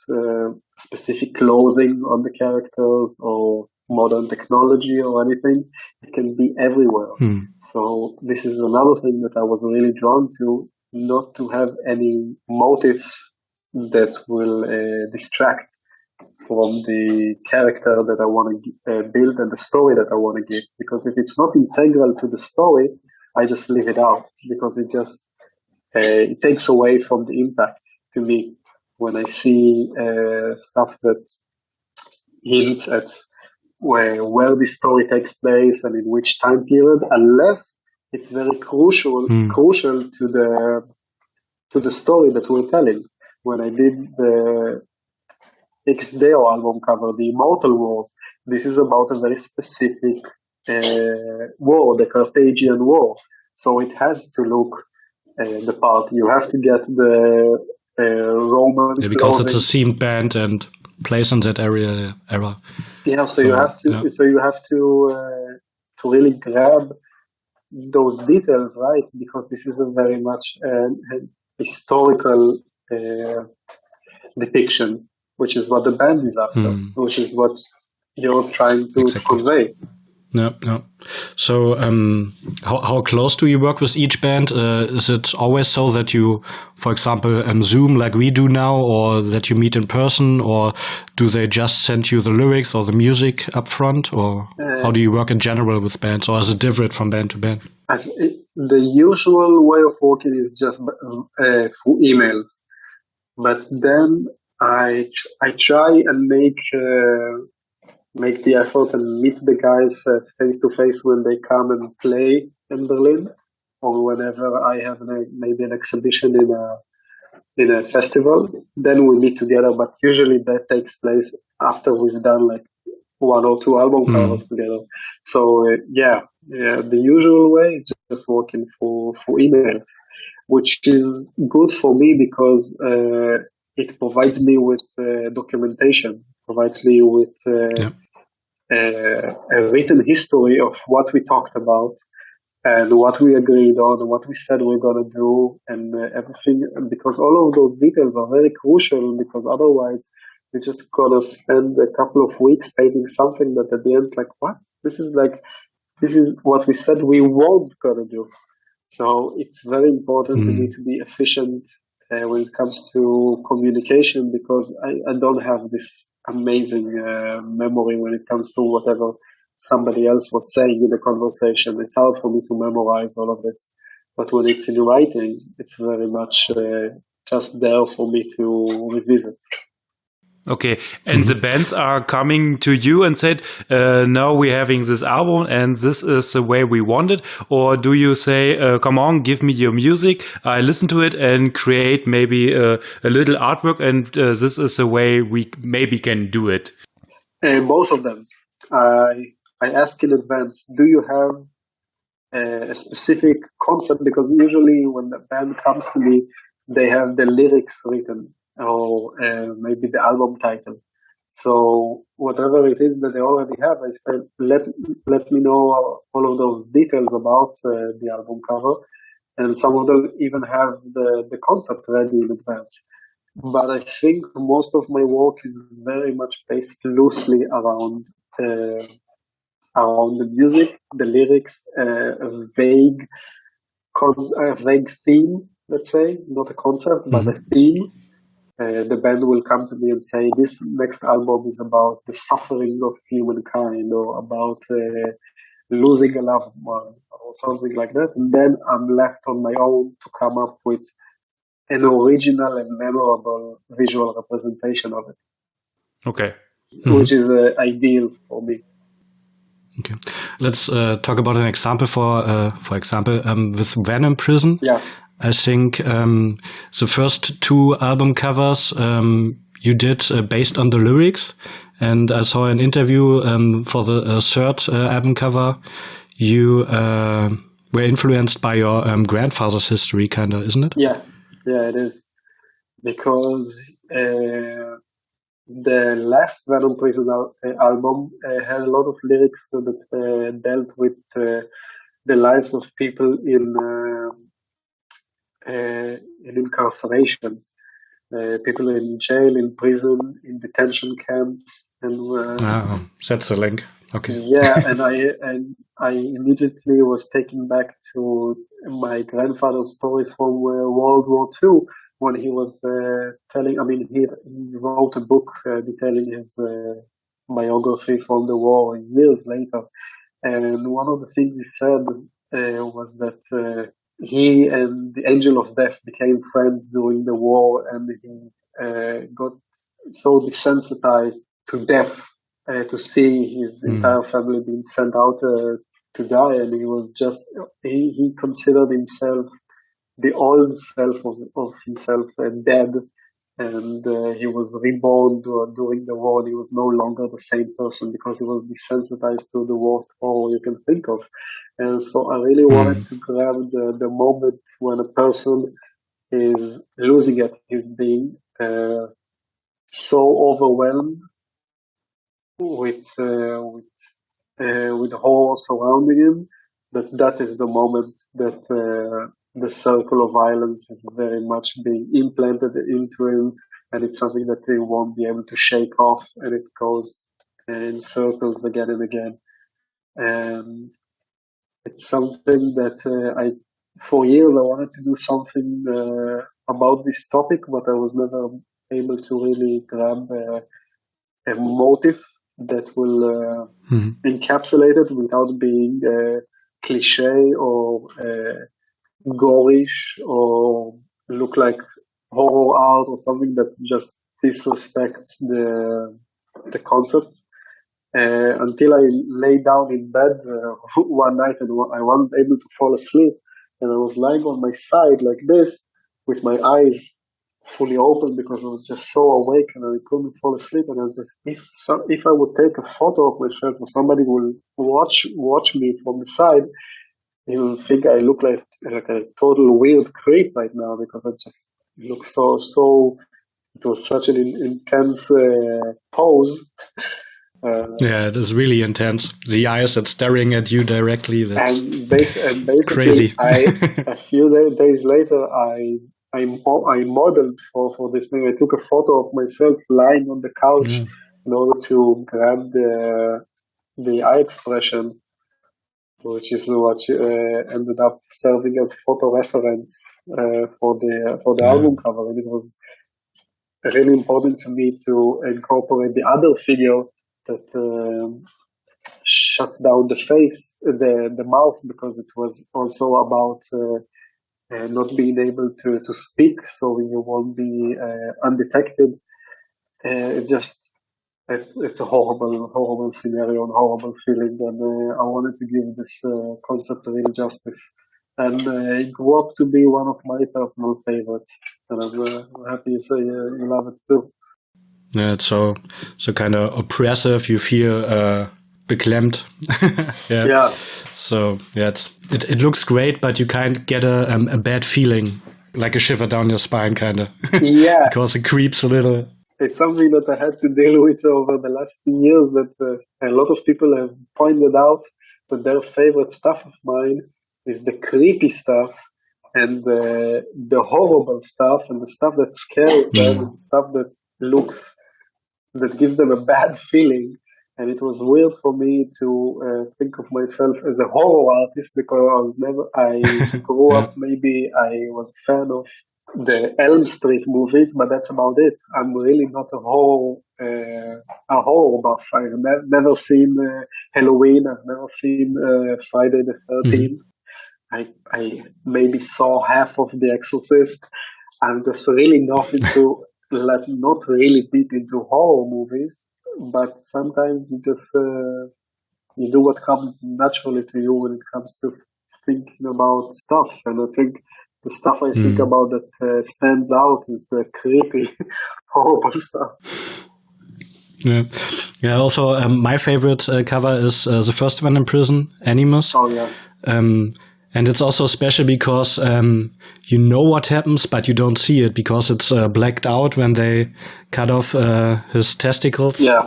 specific clothing on the characters or modern technology or anything, it can be everywhere. So this is another thing that I was really drawn to, not to have any motive that will distract from the character that I want to build and the story that I want to give. Because if it's not integral to the story, I just leave it out, because it just it takes away from the impact to me when I see stuff that hints at where the story takes place and in which time period, unless it's very crucial to the story that we're telling. When I did the XDEO album cover, the Immortal Wars, this is about a very specific war, the Carthaginian War. So it has to look the part. You have to get the Roman because clothing. it's a themed band and plays in that era. Yeah, so you have to. So you have to really grab those details, right? Because this is a very much historical depiction, which is what the band is after, which is what you're trying to convey. Yeah. So, how close do you work with each band? Is it always so that you, for example, Zoom like we do now, or that you meet in person, or do they just send you the lyrics or the music up front, or how do you work in general with bands, or is it different from band to band? The usual way of working is just through emails, but then I try and make make the effort and meet the guys face to face when they come and play in Berlin, or whenever I have maybe an exhibition in a festival. Then we meet together, but usually that takes place after we've done like one or two album covers together. So the usual way is just working for emails, which is good for me because it provides me with documentation, provides me with a written history of what we talked about and what we agreed on and what we said we're going to do and everything. And because all of those details are very crucial, because otherwise you're just going to spend a couple of weeks painting something that at the end is like, what? This is what we said we weren't going to do. So it's very important to me to be efficient when it comes to communication, because I don't have this amazing memory when it comes to whatever somebody else was saying in the conversation. It's hard for me to memorize all of this. But when it's in writing, it's very much just there for me to revisit. Okay, and the bands are coming to you and said, now we're having this album and this is the way we want it? Or do you say, come on, give me your music, I listen to it and create maybe a little artwork and this is the way we maybe can do it? Both of them. I ask in advance, do you have a specific concept? Because usually when the band comes to me, they have the lyrics written, or maybe the album title. So whatever it is that they already have, I said, let me know all of those details about the album cover. And some of them even have the concept ready in advance. But I think most of my work is very much based loosely around the music, the lyrics, a vague theme, let's say, not a concept, but a theme. The band will come to me and say, this next album is about the suffering of humankind, or about losing a loved one, or something like that. And then I'm left on my own to come up with an original and memorable visual representation of it. Okay. Which is ideal for me. Okay, let's talk about an example. For example, with Venom Prison. Yeah. I think the first two album covers you did based on the lyrics, and I saw an interview for the third album cover. You were influenced by your grandfather's history, kind of, isn't it? Yeah, it is. Because the last Venom Prison album had a lot of lyrics that dealt with the lives of people in incarcerations, people in jail, in prison, in detention camps, and that's the link. Okay. Yeah, and I immediately was taken back to my grandfather's stories from World War II, when he was telling. I mean, he wrote a book detailing his biography from the war years later, and one of the things he said was that he and the Angel of Death became friends during the war, and he got so desensitized to death, to see his entire family being sent out to die, and he was just he considered himself the old self of himself dead, and he was reborn during the war, and he was no longer the same person because he was desensitized to the worst horror you can think of. And so I really wanted to grab the moment when a person is losing it, he's being so overwhelmed with horror surrounding him, that is the moment that the circle of violence is very much being implanted into him, and it's something that he won't be able to shake off, and it goes in circles again and again. And it's something that for years I wanted to do something about this topic, but I was never able to really grab a motive that will encapsulate it without being cliche or gorish or look like horror art or something that just disrespects the concept. until I lay down in bed one night and I wasn't able to fall asleep. And I was lying on my side like this with my eyes fully open because I was just so awake and I couldn't fall asleep. And I was just, if I would take a photo of myself or somebody will watch me from the side, he will think I look like a total weird creep right now because I just look so. It was such an intense pose. Yeah, it is really intense. The eyes are staring at you directly. That's and basically, crazy. A few days later, I modeled for this thing. I took a photo of myself lying on the couch in order to grab the eye expression, which is what ended up serving as photo reference for the album cover. And it was really important to me to incorporate the other figure that shuts down the face, the mouth, because it was also about not being able to speak, so you won't be undetected. It's a horrible scenario and horrible feeling, and I wanted to give this concept real justice. And it grew up to be one of my personal favorites, and I'm happy you say you love it too. Yeah, it's so kind of oppressive. You feel beklemmt. Yeah. So yeah, it looks great, but you can't get a bad feeling, like a shiver down your spine, kind of. Yeah, because it creeps a little. It's something that I had to deal with over the last few years. That a lot of people have pointed out that their favorite stuff of mine is the creepy stuff and the horrible stuff and the stuff that scares them and the stuff that gives them a bad feeling. And it was weird for me to think of myself as a horror artist because I grew up, maybe I was a fan of the Elm Street movies, but that's about it. I'm really not a horror buff. I've never seen Halloween. I've never seen Friday the 13th. I maybe saw half of The Exorcist. I'm just really not really deep into horror movies, but sometimes you just you do what comes naturally to you when it comes to thinking about stuff. And I think the stuff I think about that stands out is the creepy, horrible stuff. Yeah. Also, my favorite cover is the first one in prison, Animus. Oh yeah. And it's also special because you know what happens, but you don't see it because it's blacked out when they cut off his testicles. Yeah.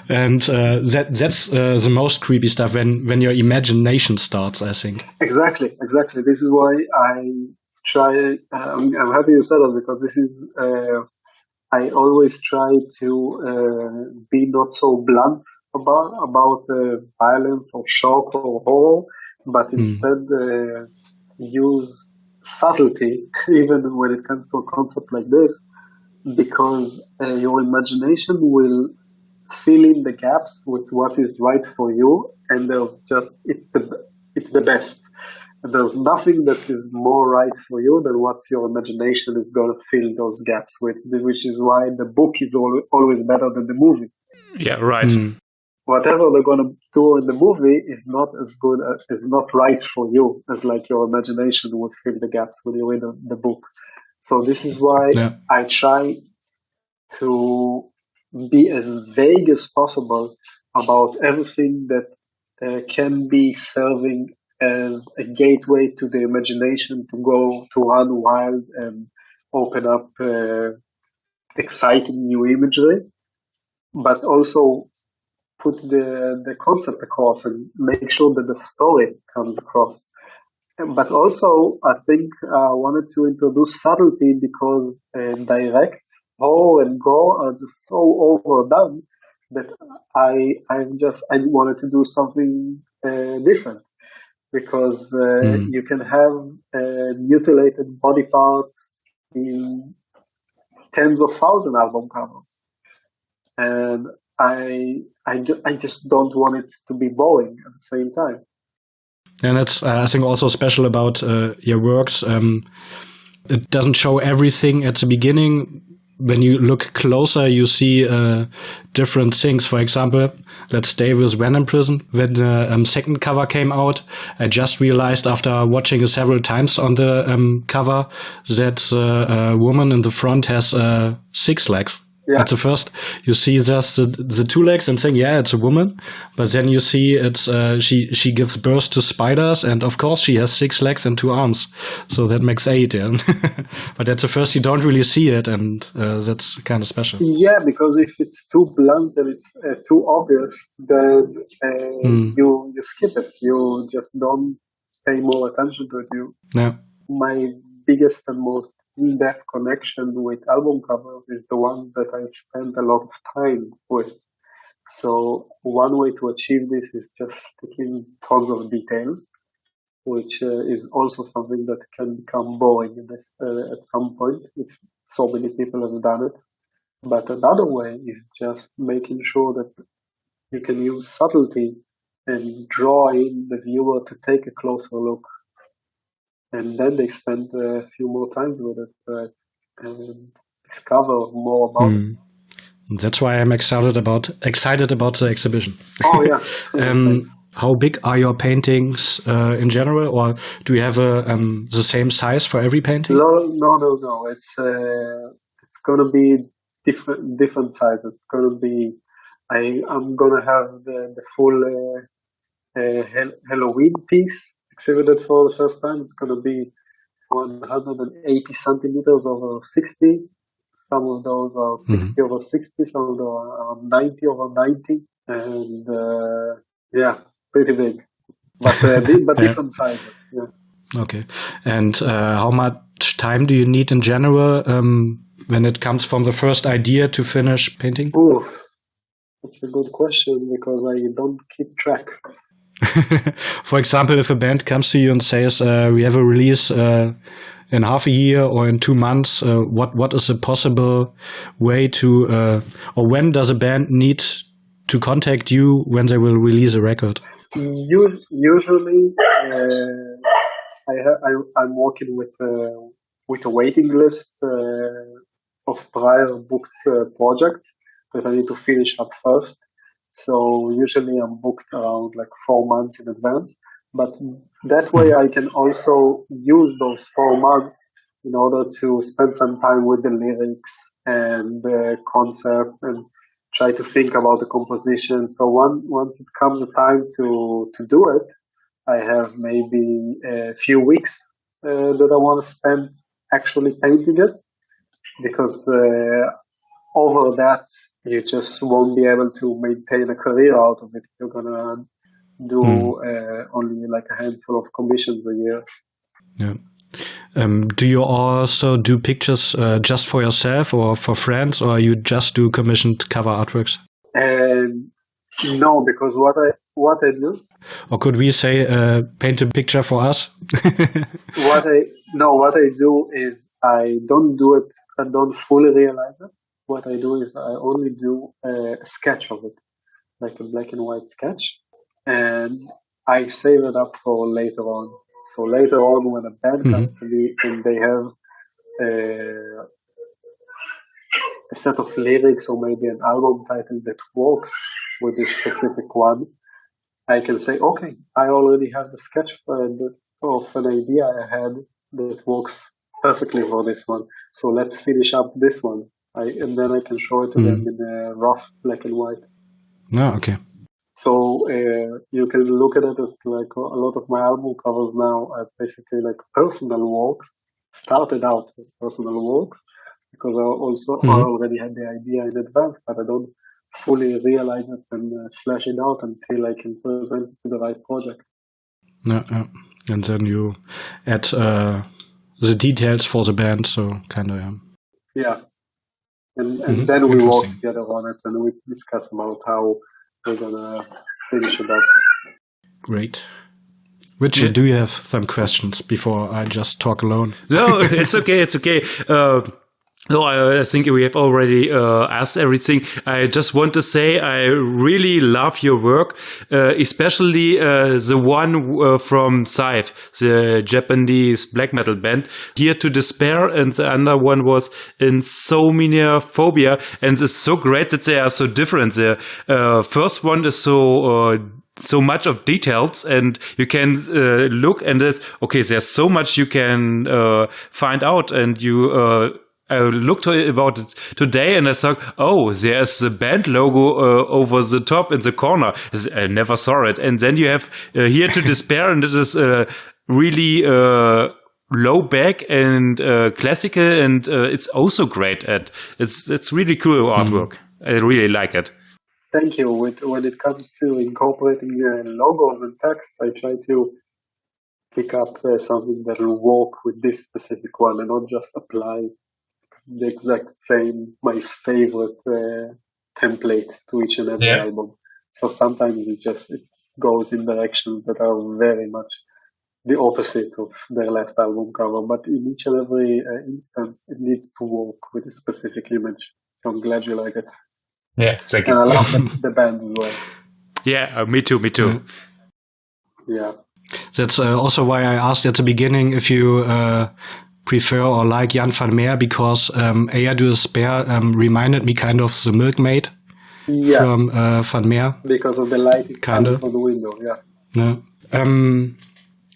And that's the most creepy stuff when your imagination starts, I think. Exactly. This is why I try. I'm happy you said it because this is. I always try to be not so blunt about violence or shock or horror, but instead use subtlety even when it comes to a concept like this, because your imagination will fill in the gaps with what is right for you, and it's the best. There's nothing that is more right for you than what your imagination is going to fill those gaps with, which is why the book is always better than the movie. Yeah, right. Whatever they're going to do in the movie is not as good, is not right for you as like your imagination would fill the gaps when you read the book. So this is why I try to be as vague as possible about everything that can be serving as a gateway to the imagination to go to run wild and open up exciting new imagery, but also put the concept across and make sure that the story comes across. But also, I think I wanted to introduce subtlety because direct horror and gore are just so overdone that I wanted to do something different. Because you can have mutilated body parts in tens of thousands album covers, and I just don't want it to be boring at the same time. And that's I think also special about your works. It doesn't show everything at the beginning, when you look closer, you see different things. For example, let's stay with When in Prison. When the second cover came out, I just realized after watching it several times on the cover that the woman in the front has 6 legs. Yeah. At the first, you see just the 2 legs and think, yeah, it's a woman. But then you see it's she gives birth to spiders, and of course she has 6 legs and 2 arms, so that makes 8. Yeah. But at the first you don't really see it, and that's kind of special. Yeah, because if it's too blunt and it's too obvious, then you skip it. You just don't pay more attention to it. Yeah. My biggest and most in-depth connection with album covers is the one that I spent a lot of time with. So one way to achieve this is just taking tons of details, which is also something that can become boring at some point if so many people have done it. But another way is just making sure that you can use subtlety and draw in the viewer to take a closer look. And then they spend a few more times with it and discover more about it. That's why I'm excited about the exhibition. Oh yeah. How big are your paintings in general, or do you have the same size for every painting? No. It's gonna be different sizes. It's gonna be I'm gonna have the full Halloween piece exhibited for the first time. It's going to be 180 centimeters over 60. Some of those are 60 over 60, some of those are 90 over 90. And pretty big. But different sizes. Yeah. Okay. And how much time do you need in general when it comes from the first idea to finish painting? Oh, that's a good question because I don't keep track. For example, if a band comes to you and says, we have a release in half a year or in 2 months, what is a possible way to, or when does a band need to contact you when they will release a record? Usually, I'm working with a waiting list of prior booked projects that I need to finish up first. So usually I'm booked around like 4 months in advance, but that way I can also use those 4 months in order to spend some time with the lyrics and the concept and try to think about the composition. So once it comes a time to do it, I have maybe a few weeks that I want to spend actually painting it, because over that, you just won't be able to maintain a career out of it. You're going to do only like a handful of commissions a year. Yeah. Do you also do pictures just for yourself or for friends, or you just do commissioned cover artworks? No, because what I do. Or could we say paint a picture for us? What I do is I don't fully realize it. What I do is I only do a sketch of it, like a black and white sketch, and I save it up for later on. So later on, when a band comes to me and they have a set of lyrics or maybe an album title that works with this specific one, I can say, okay, I already have the sketch of an idea I had that works perfectly for this one. So let's finish up this one. And then I can show it to them in a rough black and white. Oh, okay. So you can look at it as like a lot of my album covers now are basically like personal works. Started out as personal works because I already had the idea in advance, but I don't fully realize it and flesh it out until I can present it to the right project. Yeah. And then you add the details for the band, so kind of. Yeah. And then we work together on it and we discuss about how we're gonna finish it up. Great. Richard, do you have some questions before I just talk alone? No, it's okay. No, I think we have already asked everything. I just want to say I really love your work, especially the one from Scythe, the Japanese black metal band, Here to Despair, and the other one was Insomniaphobia, and it's so great that they are so different. The first one is so much of details, and you can look and there's so much you can find out, and you I looked about it today and I thought, oh, there's the band logo over the top in the corner. I never saw it. And then you have Here to Despair, and it is really low back and classical, and it's also great. It's really cool artwork. I really like it. Thank you. When it comes to incorporating logos and text, I try to pick up something that will work with this specific one and not just apply the exact same, my favorite template to each and every album. So sometimes it goes in directions that are very much the opposite of their last album cover. But in each and every instance, it needs to work with a specific image. So I'm glad you like it. Yeah, thank you. And I love the band as well. Yeah, me too. Yeah. That's also why I asked at the beginning if you prefer or like Jan van Meer, because Eer to Despair reminded me kind of the Milkmaid from Van Meer. Because of the lighting kind of on the window, yeah.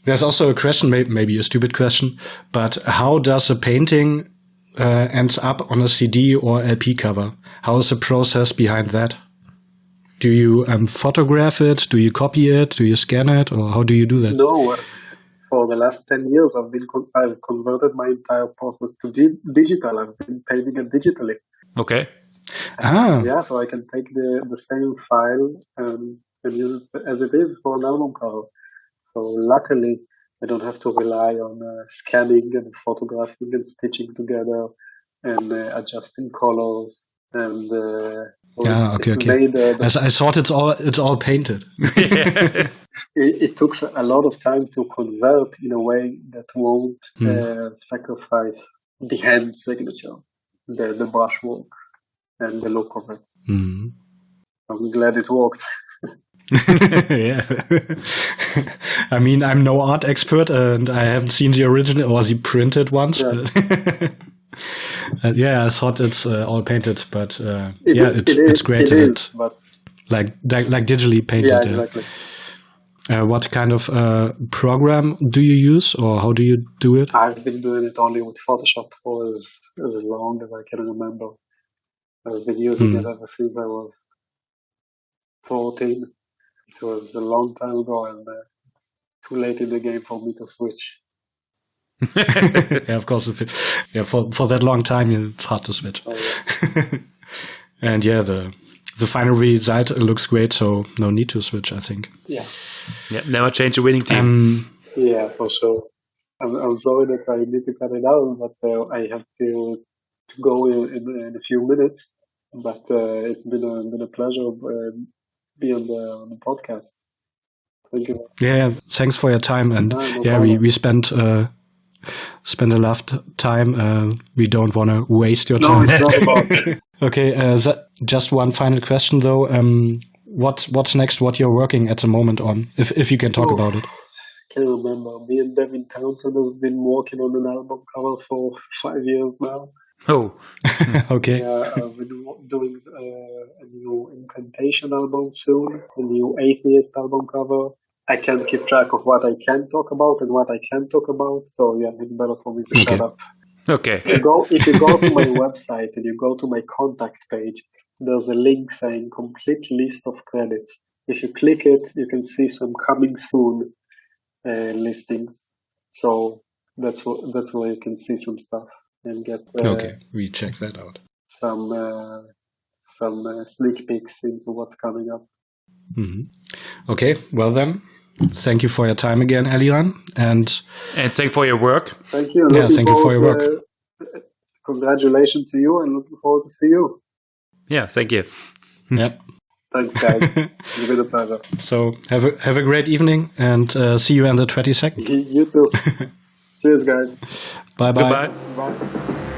There's also a question, maybe a stupid question, but how does a painting ends up on a CD or LP cover? How is the process behind that? Do you photograph it? Do you copy it? Do you scan it? Or how do you do that? No. For the last 10 years, I've converted my entire process to digital. I've been painting it digitally. Okay. Yeah, so I can take the same file and use it as it is for an album cover. So luckily, I don't have to rely on scanning and photographing and stitching together and adjusting colors and. Okay. As I thought, it's all painted. It took a lot of time to convert in a way that won't sacrifice the hand signature, the brushwork, and the look of it. Mm. I'm glad it worked. Yeah. I mean, I'm no art expert, and I haven't seen the original or the printed ones. Yeah, I thought it's all painted, but it's great. But like digitally painted. Yeah, exactly. What kind of program do you use, or how do you do it? I've been doing it only with Photoshop for as long as I can remember. I've been using it ever since I was 14. It was a long time ago, and too late in the game for me to switch. Yeah, of course. For that long time, it's hard to switch. Oh, yeah. And yeah, the final result looks great, so no need to switch, I think. Yeah. Never change the winning team. Yeah, for sure. I'm sorry that I need to cut it out, but I have to go in a few minutes. But it's been a pleasure be on the podcast. Thank you. Yeah, thanks for your time, and we spent a lot of time. We don't want to waste your time. No, it's not about it. Okay, just one final question though. What's next? What you're working at the moment on? If you can talk about it. Can't remember. Me and Devin Townsend have been working on an album cover for 5 years now. Oh, okay. Yeah, I've been doing a new Incantation album soon, a new Atheist album cover. I can't keep track of what I can talk about and what I can't talk about, so yeah, it's better for me to shut up. Okay. If you go to my website and you go to my contact page, there's a link saying complete list of credits. If you click it, you can see some coming soon listings. So that's where you can see some stuff and get we check that out. Some sneak peeks into what's coming up. Mm-hmm. Okay, well then, thank you for your time again, Eliran, and thank you for your work. Thank you. Thank you for your work. Congratulations to you, and looking forward to see you. Yeah, thank you. Yep. Thanks, guys. It's been a pleasure. So have a great evening, and see you on the 22nd. You too. Cheers, guys. Bye-bye. Goodbye. Bye.